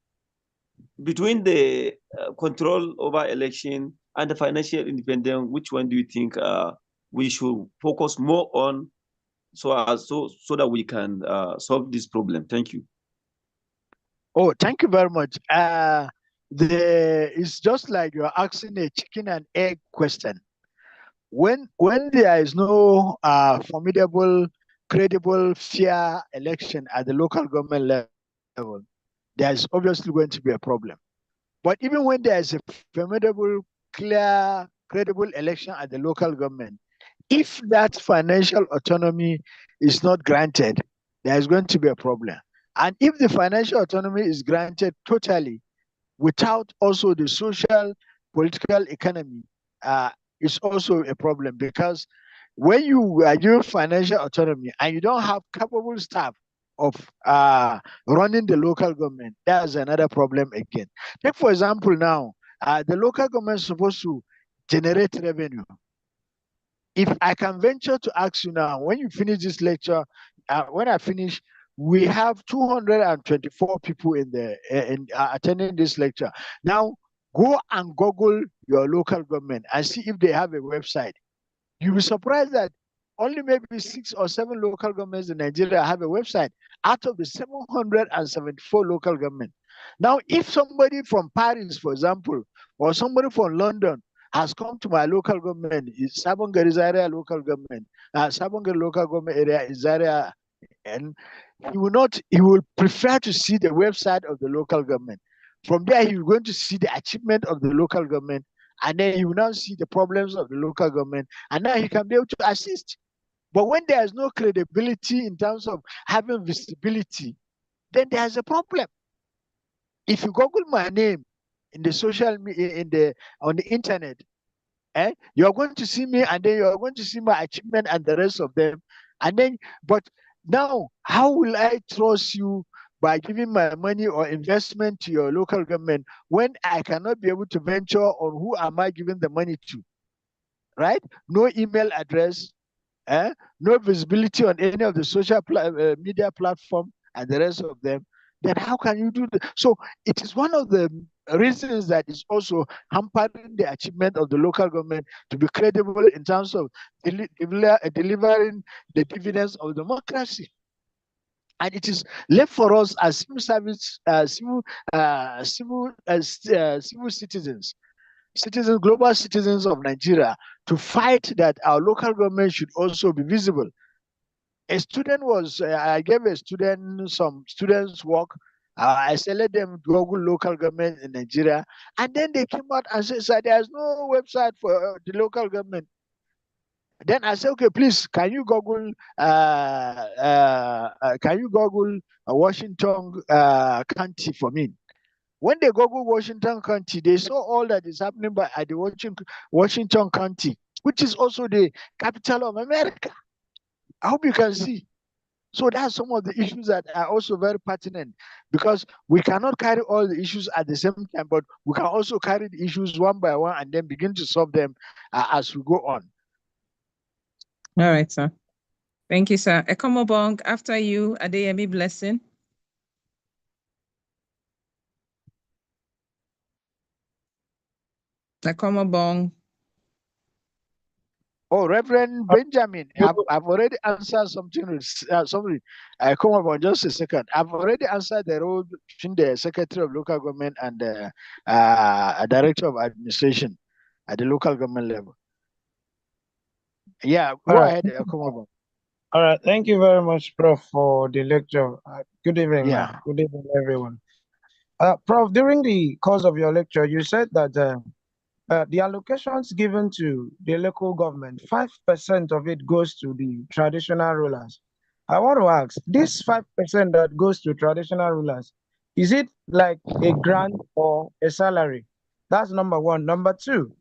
between the control over election and the financial independence, which one do you think we should focus more on so that we can solve this problem? Thank you. Oh, thank you very much. It's just like you're asking a chicken and egg question. When there is no formidable, credible, fair election at the local government level, there's obviously going to be a problem. But even when there is a formidable, clear, credible election at the local government, if that financial autonomy is not granted, there is going to be a problem. And if the financial autonomy is granted totally without also the social, political economy, it's also a problem, because when you are given financial autonomy and you don't have capable staff of running the local government, that's another problem again. Take for example now, the local government is supposed to generate revenue. If I can venture to ask you now, when you finish this lecture, when I finish, we have 224 people attending this lecture. Now, go and Google your local government and see if they have a website. You'll be surprised that only maybe 6 or 7 local governments in Nigeria have a website out of the 774 local governments. Now, if somebody from Paris, for example, or somebody from London has come to my local government, Sabongari Zaria local government, Sabongari local government area is Zaria, and he will prefer to see the website of the local government. From there, he's going to see the achievement of the local government, and then he will now see the problems of the local government, and now he can be able to assist. But when there is no credibility in terms of having visibility, then there's a problem. If you Google my name in the social media, on the internet, you're going to see me, and then you're going to see my achievement and the rest of them. And then, but now, how will I trust you by giving my money or investment to your local government when I cannot be able to venture on who am I giving the money to? Right? No email address, no visibility on any of the social media platform and the rest of them. Then how can you do that? So it is one of the reasons that is also hampering the achievement of the local government to be credible in terms of delivering the dividends of democracy. And it is left for us as civil service, civil citizens, global citizens of Nigeria, to fight that our local government should also be visible. A student was, I gave a student some students' work. I said, let them Google local government in Nigeria. And then they came out and said, "Sir, there's no website for the local government." Then I said, okay, please, can you Google Washington County for me? When they Google Washington County, they saw all that is happening at the Washington County, which is also the capital of America. I hope you can see. So that's some of the issues that are also very pertinent, because we cannot carry all the issues at the same time, but we can also carry the issues one by one and then begin to solve them as we go on. All right, sir. Thank you, sir. Ekomobong, after you, Adeyemi Blessing. Ekomobong. Oh, Reverend Benjamin, I've already answered something. Sorry, come on, just a second. I've already answered the role between the Secretary of Local Government and the Director of Administration at the local government level. Yeah, go ahead, come on. All right, thank you very much, Prof, for the lecture. Good evening, Yeah. Good evening, everyone. Prof, during the course of your lecture, you said that the allocations given to the local government, 5% of it goes to the traditional rulers. I want to ask, this 5% that goes to traditional rulers, is it like a grant or a salary? That's number one. Number two,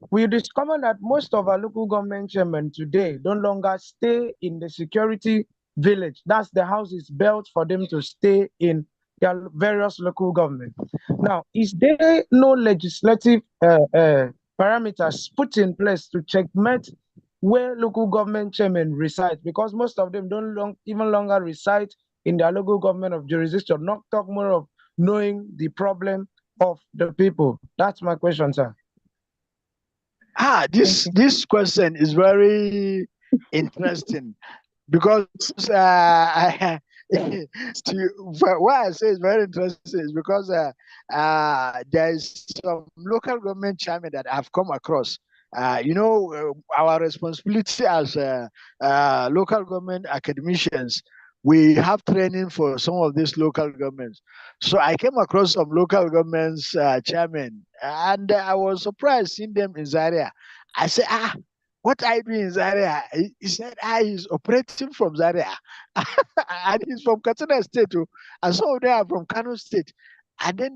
we discovered that most of our local government chairmen today don't longer stay in the security village. That's the house is built for them to stay in their various local government. Now, is there no legislative parameters put in place to checkmate where local government chairmen reside? Because most of them don't even longer reside in their local government of jurisdiction, not talk more of knowing the problem of the people. That's my question, sir. This question is very interesting, because why I say it's very interesting is because there is some local government chairman that I've come across. Our responsibility as local government academicians, we have training for some of these local governments. So I came across some local governments chairman, and I was surprised seeing them in Zaria. I said, what are you doing in Zaria? He said, he's operating from Zaria. And he's from Katsina State too. And some of them are from Kano State. And then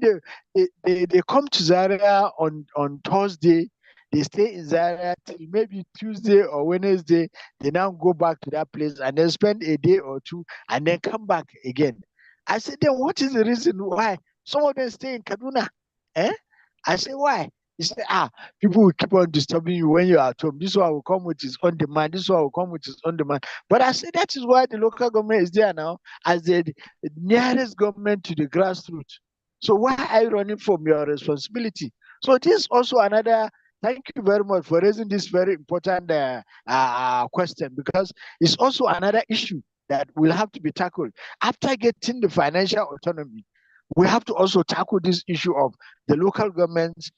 they come to Zaria on Thursday. They stay in Zaria till maybe Tuesday or Wednesday. They now go back to that place and then spend a day or two and then come back again. I said, then what is the reason why some of them stay in Kaduna? I said, why? He said, people will keep on disturbing you when you're at home. This one will come with his on demand. This one will come with his on demand. But I said, that is why the local government is there now as the nearest government to the grassroots. So why are you running from your responsibility? So this is also another. Thank you very much for raising this very important question, because it's also another issue that will have to be tackled. After getting the financial autonomy, we have to also tackle this issue of the local government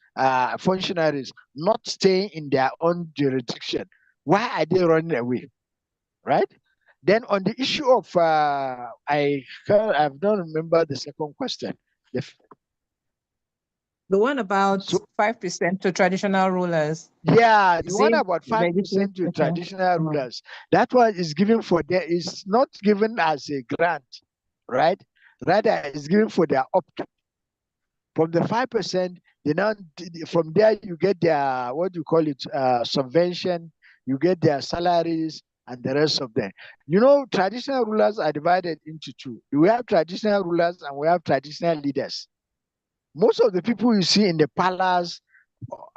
functionaries not staying in their own jurisdiction. Why are they running away? Right? Then on the issue of, I don't remember the second question. The one about 5% to traditional rulers. Yeah, the one about 5% to traditional rulers. That one is given for there is not given as a grant, right? Rather, it's given for their upkeep. From the 5%, from there you get their subvention, you get their salaries and the rest of them. Traditional rulers are divided into two. We have traditional rulers and we have traditional leaders. Most of the people you see in the palace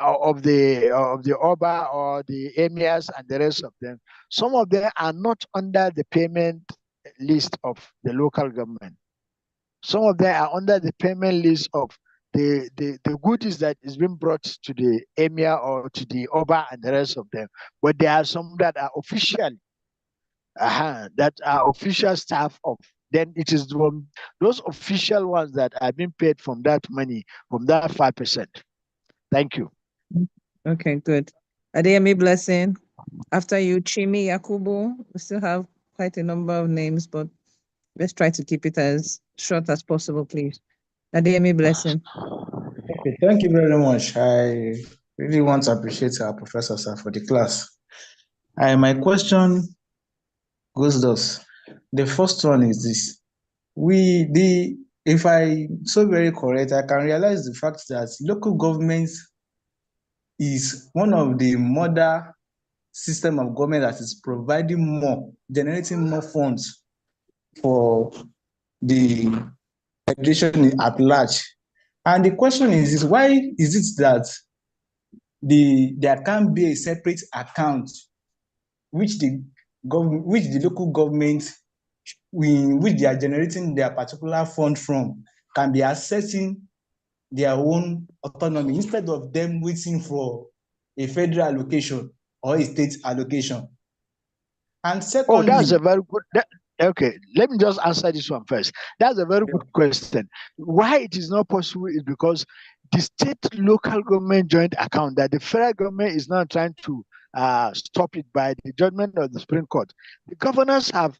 of the Oba or the emirs and the rest of them, some of them are not under the payment list of the local government. Some of them are under the payment list of the goodies that is being brought to the emir or to the Oba and the rest of them. But there are some that are official, that are official staff of then it is from those official ones that are being paid from that money, from that 5%. Thank you. Okay, good. Adeyemi Blessing. After you, Chimi Yakubu. We still have quite a number of names, but let's try to keep it as short as possible, please. Adeyemi Blessing. Okay, thank you very much. I really want to appreciate our professor, sir, for the class. My question goes thus. The first one is this. If I'm so very correct, I can realize the fact that local governments is one of the mother system of government that is providing more, generating more funds for the federation at large. And the question is why is it that there can't be a separate account which the local government which they are generating their particular fund from can be accessing their own autonomy instead of them waiting for a federal allocation or a state allocation? And secondly, that's a very good. Okay, let me just answer this one first. That's a very good question. Why it is not possible is because the state local government joint account that the federal government is now trying to stop it by the judgment of the Supreme Court. The governors have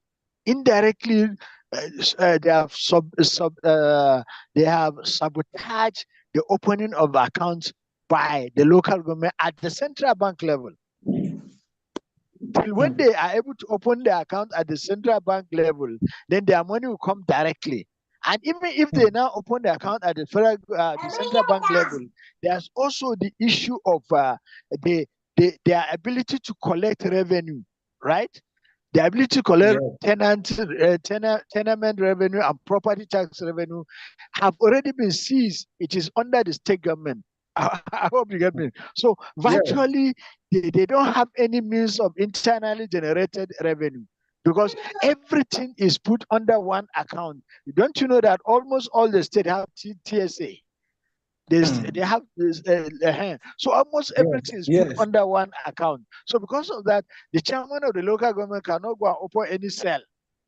indirectly they have sabotaged the opening of accounts by the local government at the central bank level. Till when they are able to open the account at the central bank level, then their money will come directly. And even if they now open the account at the federal, the central bank level, there's also the issue of their ability to collect revenue, right? The ability to collect tenement revenue and property tax revenue have already been seized. It is under the state government. I hope you get me. So virtually, they don't have any means of internally generated revenue because everything is put under one account. Don't you know that almost all the states have TSA? They have this, so almost everything is put under one account. So because of that, the chairman of the local government cannot go and open any cell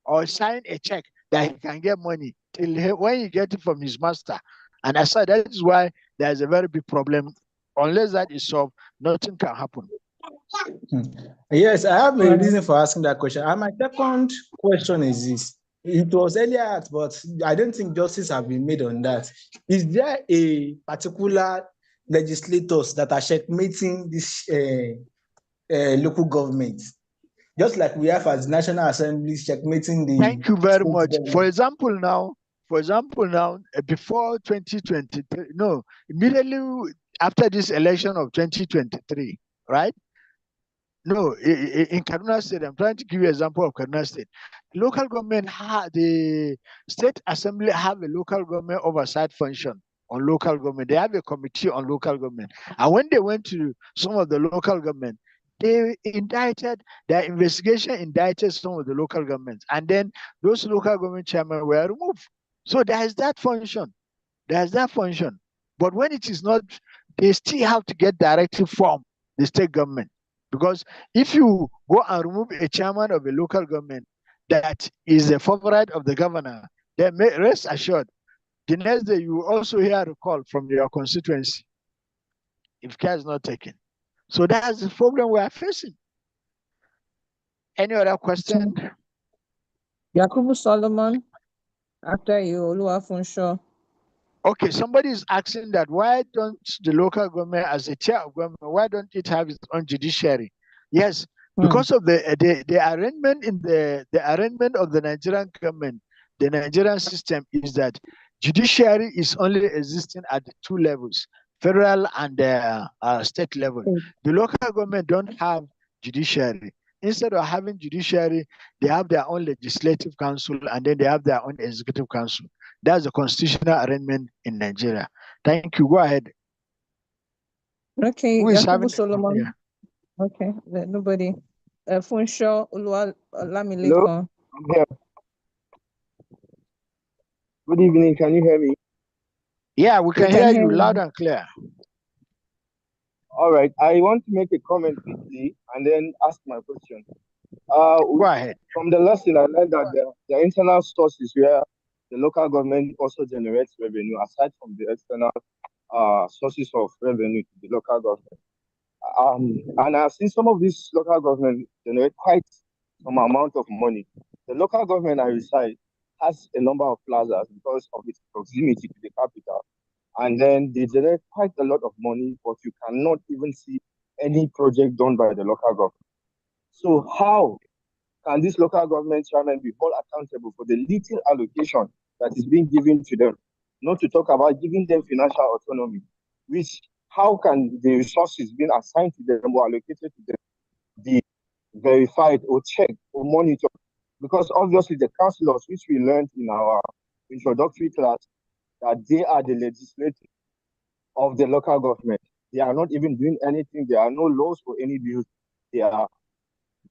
or sign a check that he can get money till when he get it from his master. And I said that is why there is a very big problem. Unless that is solved, nothing can happen. Yes, I have a reason for asking that question. And my second question is this. It was earlier asked, but I don't think justice have been made on that. Is there a particular legislators that are checkmating this local government? Just like we have as National Assembly checkmating the... Thank you very much. For example, now, before 2023, no, immediately after this election of 2023, right? No, in Kaduna State, I'm trying to give you an example of Kaduna State. Local government, the state assembly have a local government oversight function on local government. They have a committee on local government. And when they went to some of the local government, their investigation indicted some of the local governments. And then those local government chairmen were removed. So there is that function. But when it is not, they still have to get directive from the state government. Because if you go and remove a chairman of a local government that is a favorite of the governor, then rest assured, the next day you will also hear a call from your constituency if care is not taken. So that's the problem we are facing. Any other question? Yakubu Solomon, after you, Oluwafunsho. Okay, somebody is asking that why don't the local government, as a chair of government, why don't it have its own judiciary? Yes, because of the arrangement in the arrangement of the Nigerian government, the Nigerian system is that judiciary is only existing at the two levels, federal and state level. The local government don't have judiciary. Instead of having judiciary, they have their own legislative council and then they have their own executive council. That's the constitutional arrangement in Nigeria. Thank you. Go ahead. Okay, Who is Yakubu Solomon. Yeah. Okay, nobody. Funsho Olamilekan. Yeah. Good evening. Can you hear me? Yeah, we can hear you loud and clear. All right. I want to make a comment quickly and then ask my question. Go ahead. From the lesson, I learned that the internal sources where the local government also generates revenue, aside from the external sources of revenue to the local government. And I've seen some of these local government generate quite some amount of money. The local government I reside has a number of plazas because of its proximity to the capital. And then they generate quite a lot of money, but you cannot even see any project done by the local government. So how can this local government chairman be held accountable for the little allocation that is being given to them? Not to talk about giving them financial autonomy, which how can the resources being assigned to them or allocated to them be verified or checked or monitored? Because obviously the councillors, which we learned in our introductory class, that they are the legislative of the local government. They are not even doing anything. There are no laws or any bills.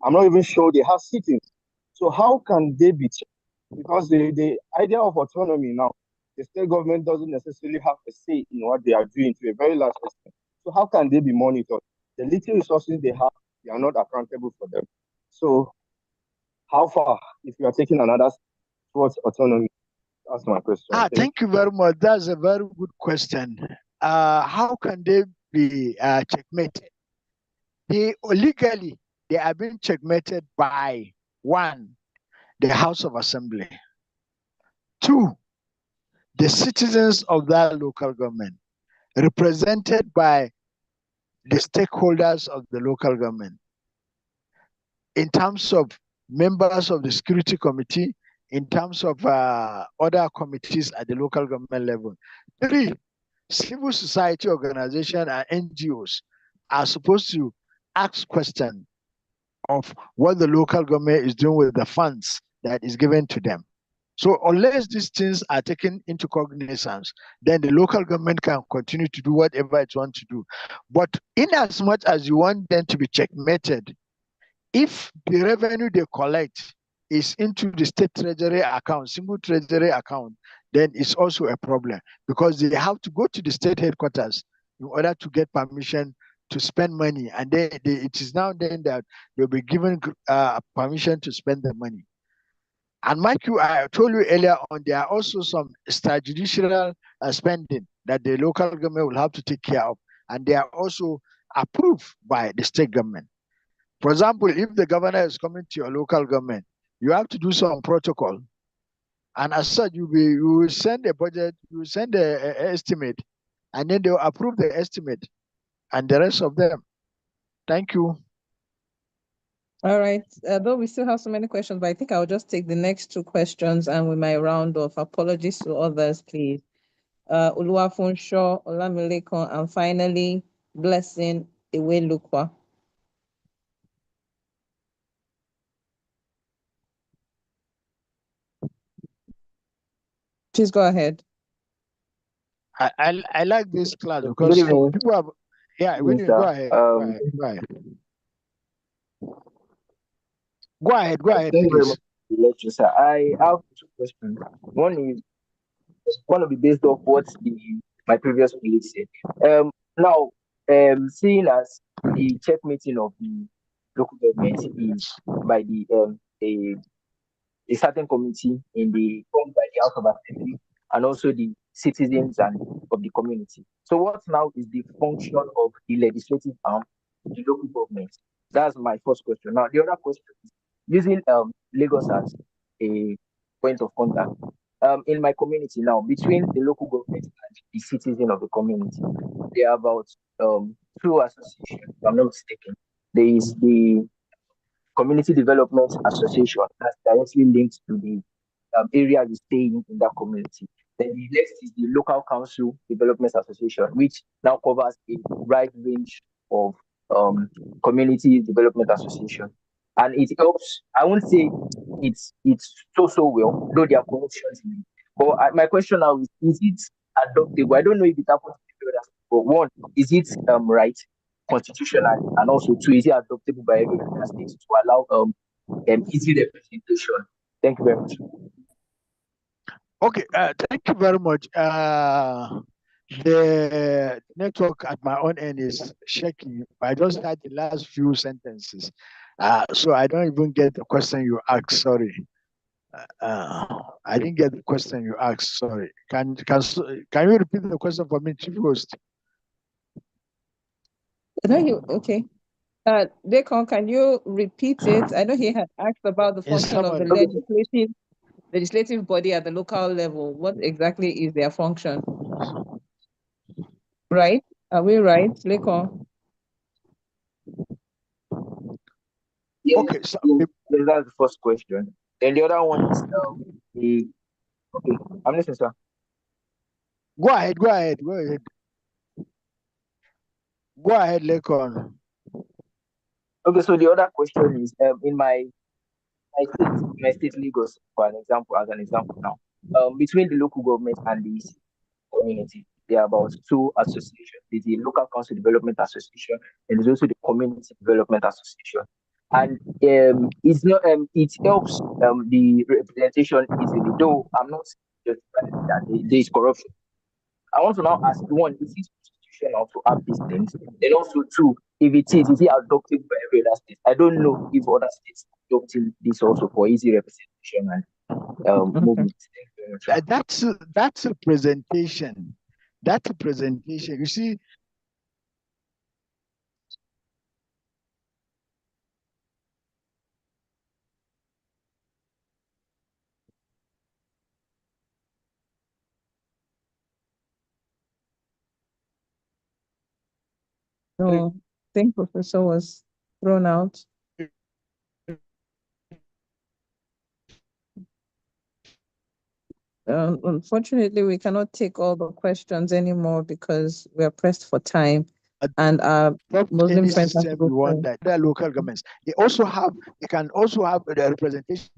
I'm not even sure they have sittings. So how can they be checked? Because the idea of autonomy now, the state government doesn't necessarily have a say in what they are doing to a very large extent. So how can they be monitored? The little resources they have, they are not accountable for them. So how far, if you are taking another towards autonomy? That's my question. Thank you very much. That's a very good question. How can they be checkmated? Legally, they are being checkmated by one, the House of Assembly, two, the citizens of that local government, represented by the stakeholders of the local government, in terms of members of the security committee, in terms of other committees at the local government level. Three, civil society organizations and NGOs are supposed to ask questions of what the local government is doing with the funds that is given to them. So unless these things are taken into cognizance, then the local government can continue to do whatever it wants to do. But in as much as you want them to be checkmated, if the revenue they collect is into the state treasury account, single treasury account, then it's also a problem because they have to go to the state headquarters in order to get permission to spend money. And then it is now then that they'll be given permission to spend the money. And Mike, I told you earlier on, there are also some extrajudicial spending that the local government will have to take care of. And they are also approved by the state government. For example, if the governor is coming to your local government, you have to do some protocol. And as such, you will send a budget, you will send an estimate, and then they will approve the estimate and the rest of them. Thank you. All right. Though we still have so many questions, but I think I'll just take the next two questions and we might round off. Apologies to others, please. Oluwafunsho, Olamilekon, and finally, Blessing Iwelukwa. Please go ahead. I like this class because people have, go ahead. Go ahead, Thank you very much for the lecture, sir. I have two questions. One is going to be based off what my previous colleague said. Now, seeing as the checkmating of the local government is by a certain committee formed by the House of Assembly and also the citizens and of the community. So what now is the function of the legislative arm, the local government? That's my first question. Now, the other question is using Lagos as a point of contact. In my community now, between the local government and the citizen of the community, there are about two associations, if I'm not mistaken. There is the Community Development Association that's directly linked to the area you stay in that community. Then the next is the Local Council Development Association, which now covers a wide range of community development association. And it helps, I won't say it's so well, though there are corruptions in it. But my question now is it adoptable? I don't know if it happens to others, but one, is it right constitutional, and also two, is it adoptable by every state to allow easy representation? Thank you very much. Okay, thank you very much. The network at my own end is shaky. I just had the last few sentences. So I don't even get the question you asked. Sorry. I didn't get the question you asked. Sorry. Can you repeat the question for me, Chief Host? No, okay. Dekon, can you repeat it? I know he had asked about the function of the legislative body at the local level. What exactly is their function? Right? Are we right, Lekon? Yes, Okay, so yes, that's the first question. Then the other one is the okay. I'm listening, sir. go ahead, Lekon. Okay, so the other question is in my state Lagos, for an example, now, between the local government and the community, there are about two associations. There's the local council development association, and there's also the community development association. And it's not it helps the representation easily, though I'm not justifying that there is corruption. I want to now ask one, is it constitutional to have these things? And also two, if it is it adopted by every other state? I don't know if other states are adopting this also for easy representation and movement. That's a presentation. That's a presentation. You see, No, I think Professor was thrown out. Unfortunately, we cannot take all the questions anymore because we are pressed for time. And our Muslim friends have to go want that. There are local governments. They can also have the representation.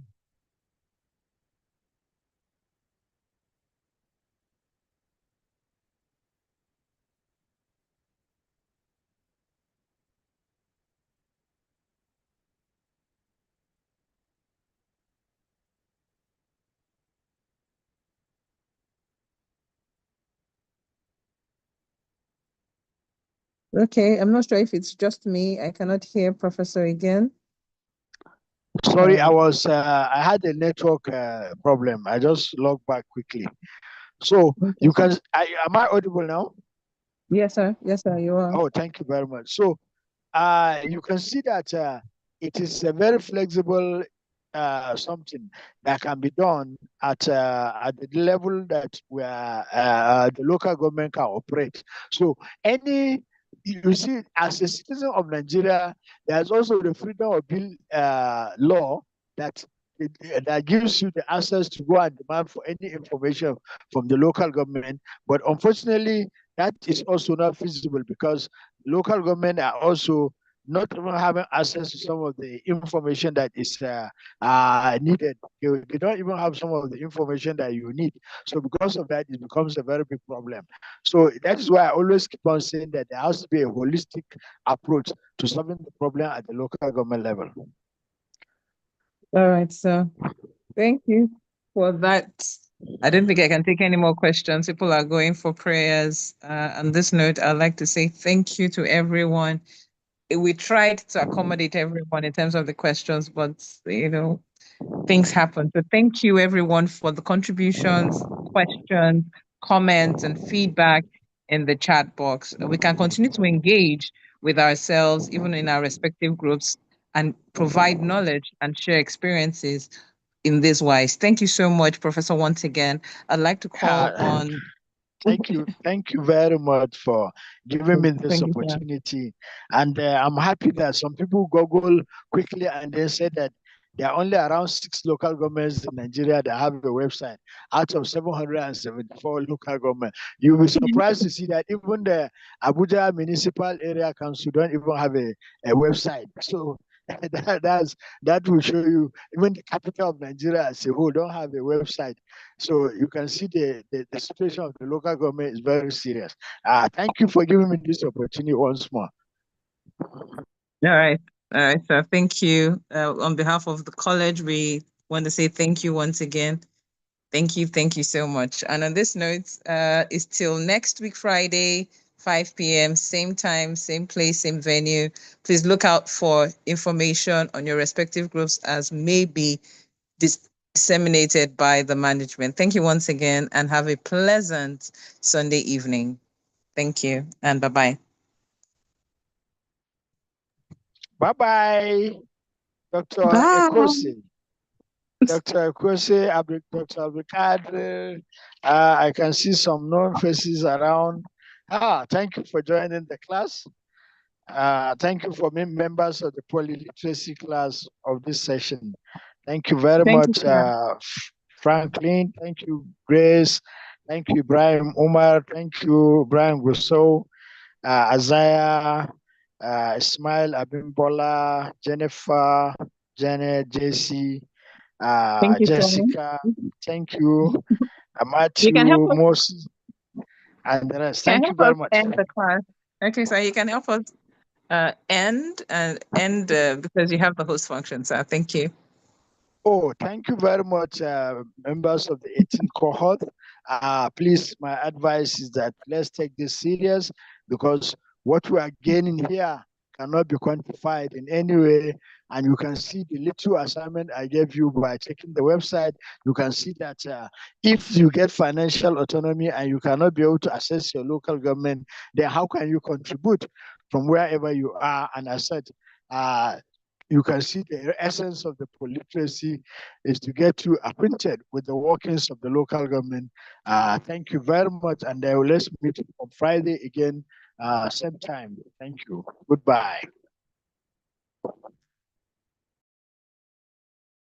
Okay, I'm not sure if it's just me. I cannot hear Professor again. Sorry, I had a network problem. I just logged back quickly. So you can, am I audible now? Yes, sir. Yes, sir, you are. Oh, thank you very much. So you can see that it is a very flexible something that can be done at the level that where the local government can operate. So you see, as a citizen of Nigeria, there's also the freedom of bill law that gives you the access to go and demand for any information from the local government. But unfortunately, that is also not feasible because local government are also not even having access to some of the information that is needed. They don't even have some of the information that you need. So because of that, it becomes a very big problem. So that is why I always keep on saying that there has to be a holistic approach to solving the problem at the local government level. All right, so thank you for that. I don't think I can take any more questions. People are going for prayers. On this note, I'd like to say thank you to everyone. We tried to accommodate everyone in terms of the questions, but things happen. So thank you everyone for the contributions, questions, comments, and feedback in the chat box. We can continue to engage with ourselves, even in our respective groups, and provide knowledge and share experiences in this wise. Thank you so much, Professor, once again. I'd like to call on... Thank you very much for giving me this opportunity. And I'm happy that some people Google quickly and they said that there are only around 6 local governments in Nigeria that have a website out of 774 local governments. You'll be surprised to see that even the Abuja Municipal Area Council don't even have a website. So that will show you even the capital of Nigeria as a whole don't have a website. So you can see the situation of the local government is very serious. Thank you for giving me this opportunity once more. All right. So thank you. On behalf of the college, we want to say thank you once again. Thank you so much. And on this note, it's till next week, Friday, 5 p.m., same time, same place, same venue. Please look out for information on your respective groups as maybe disseminated by the management. Thank you once again and have a pleasant Sunday evening. Thank you and bye-bye. Bye-bye, Dr. Bye. Ekosi. Dr. Ekosi, Dr. Abdulkadir. I can see some known faces around. Thank you for joining the class. Thank you for being members of the polyliteracy class of this session. Thank you very much, Franklin. Thank you, Grace. Thank you, Ibrahim Umar. Thank you, Brian Rousseau, Isaiah, Ismail Abimbola, Jennifer, Janet, JC, Thank you, Jessica. Thank you, You can help Matthew, us. Moses, and the rest. Can Thank you help very us much. end the class. Okay, so you can help us end because you have the host function. So thank you. Oh, thank you very much, members of the 18th cohort. Please, my advice is that let's take this serious because what we are gaining here cannot be quantified in any way. And you can see the little assignment I gave you by checking the website. You can see that if you get financial autonomy and you cannot be able to access your local government, then how can you contribute from wherever you are? And I said, you can see the essence of the polyliteracy is to get you acquainted with the workings of the local government. Thank you very much. And let's meet on Friday again, same time. Thank you. Goodbye.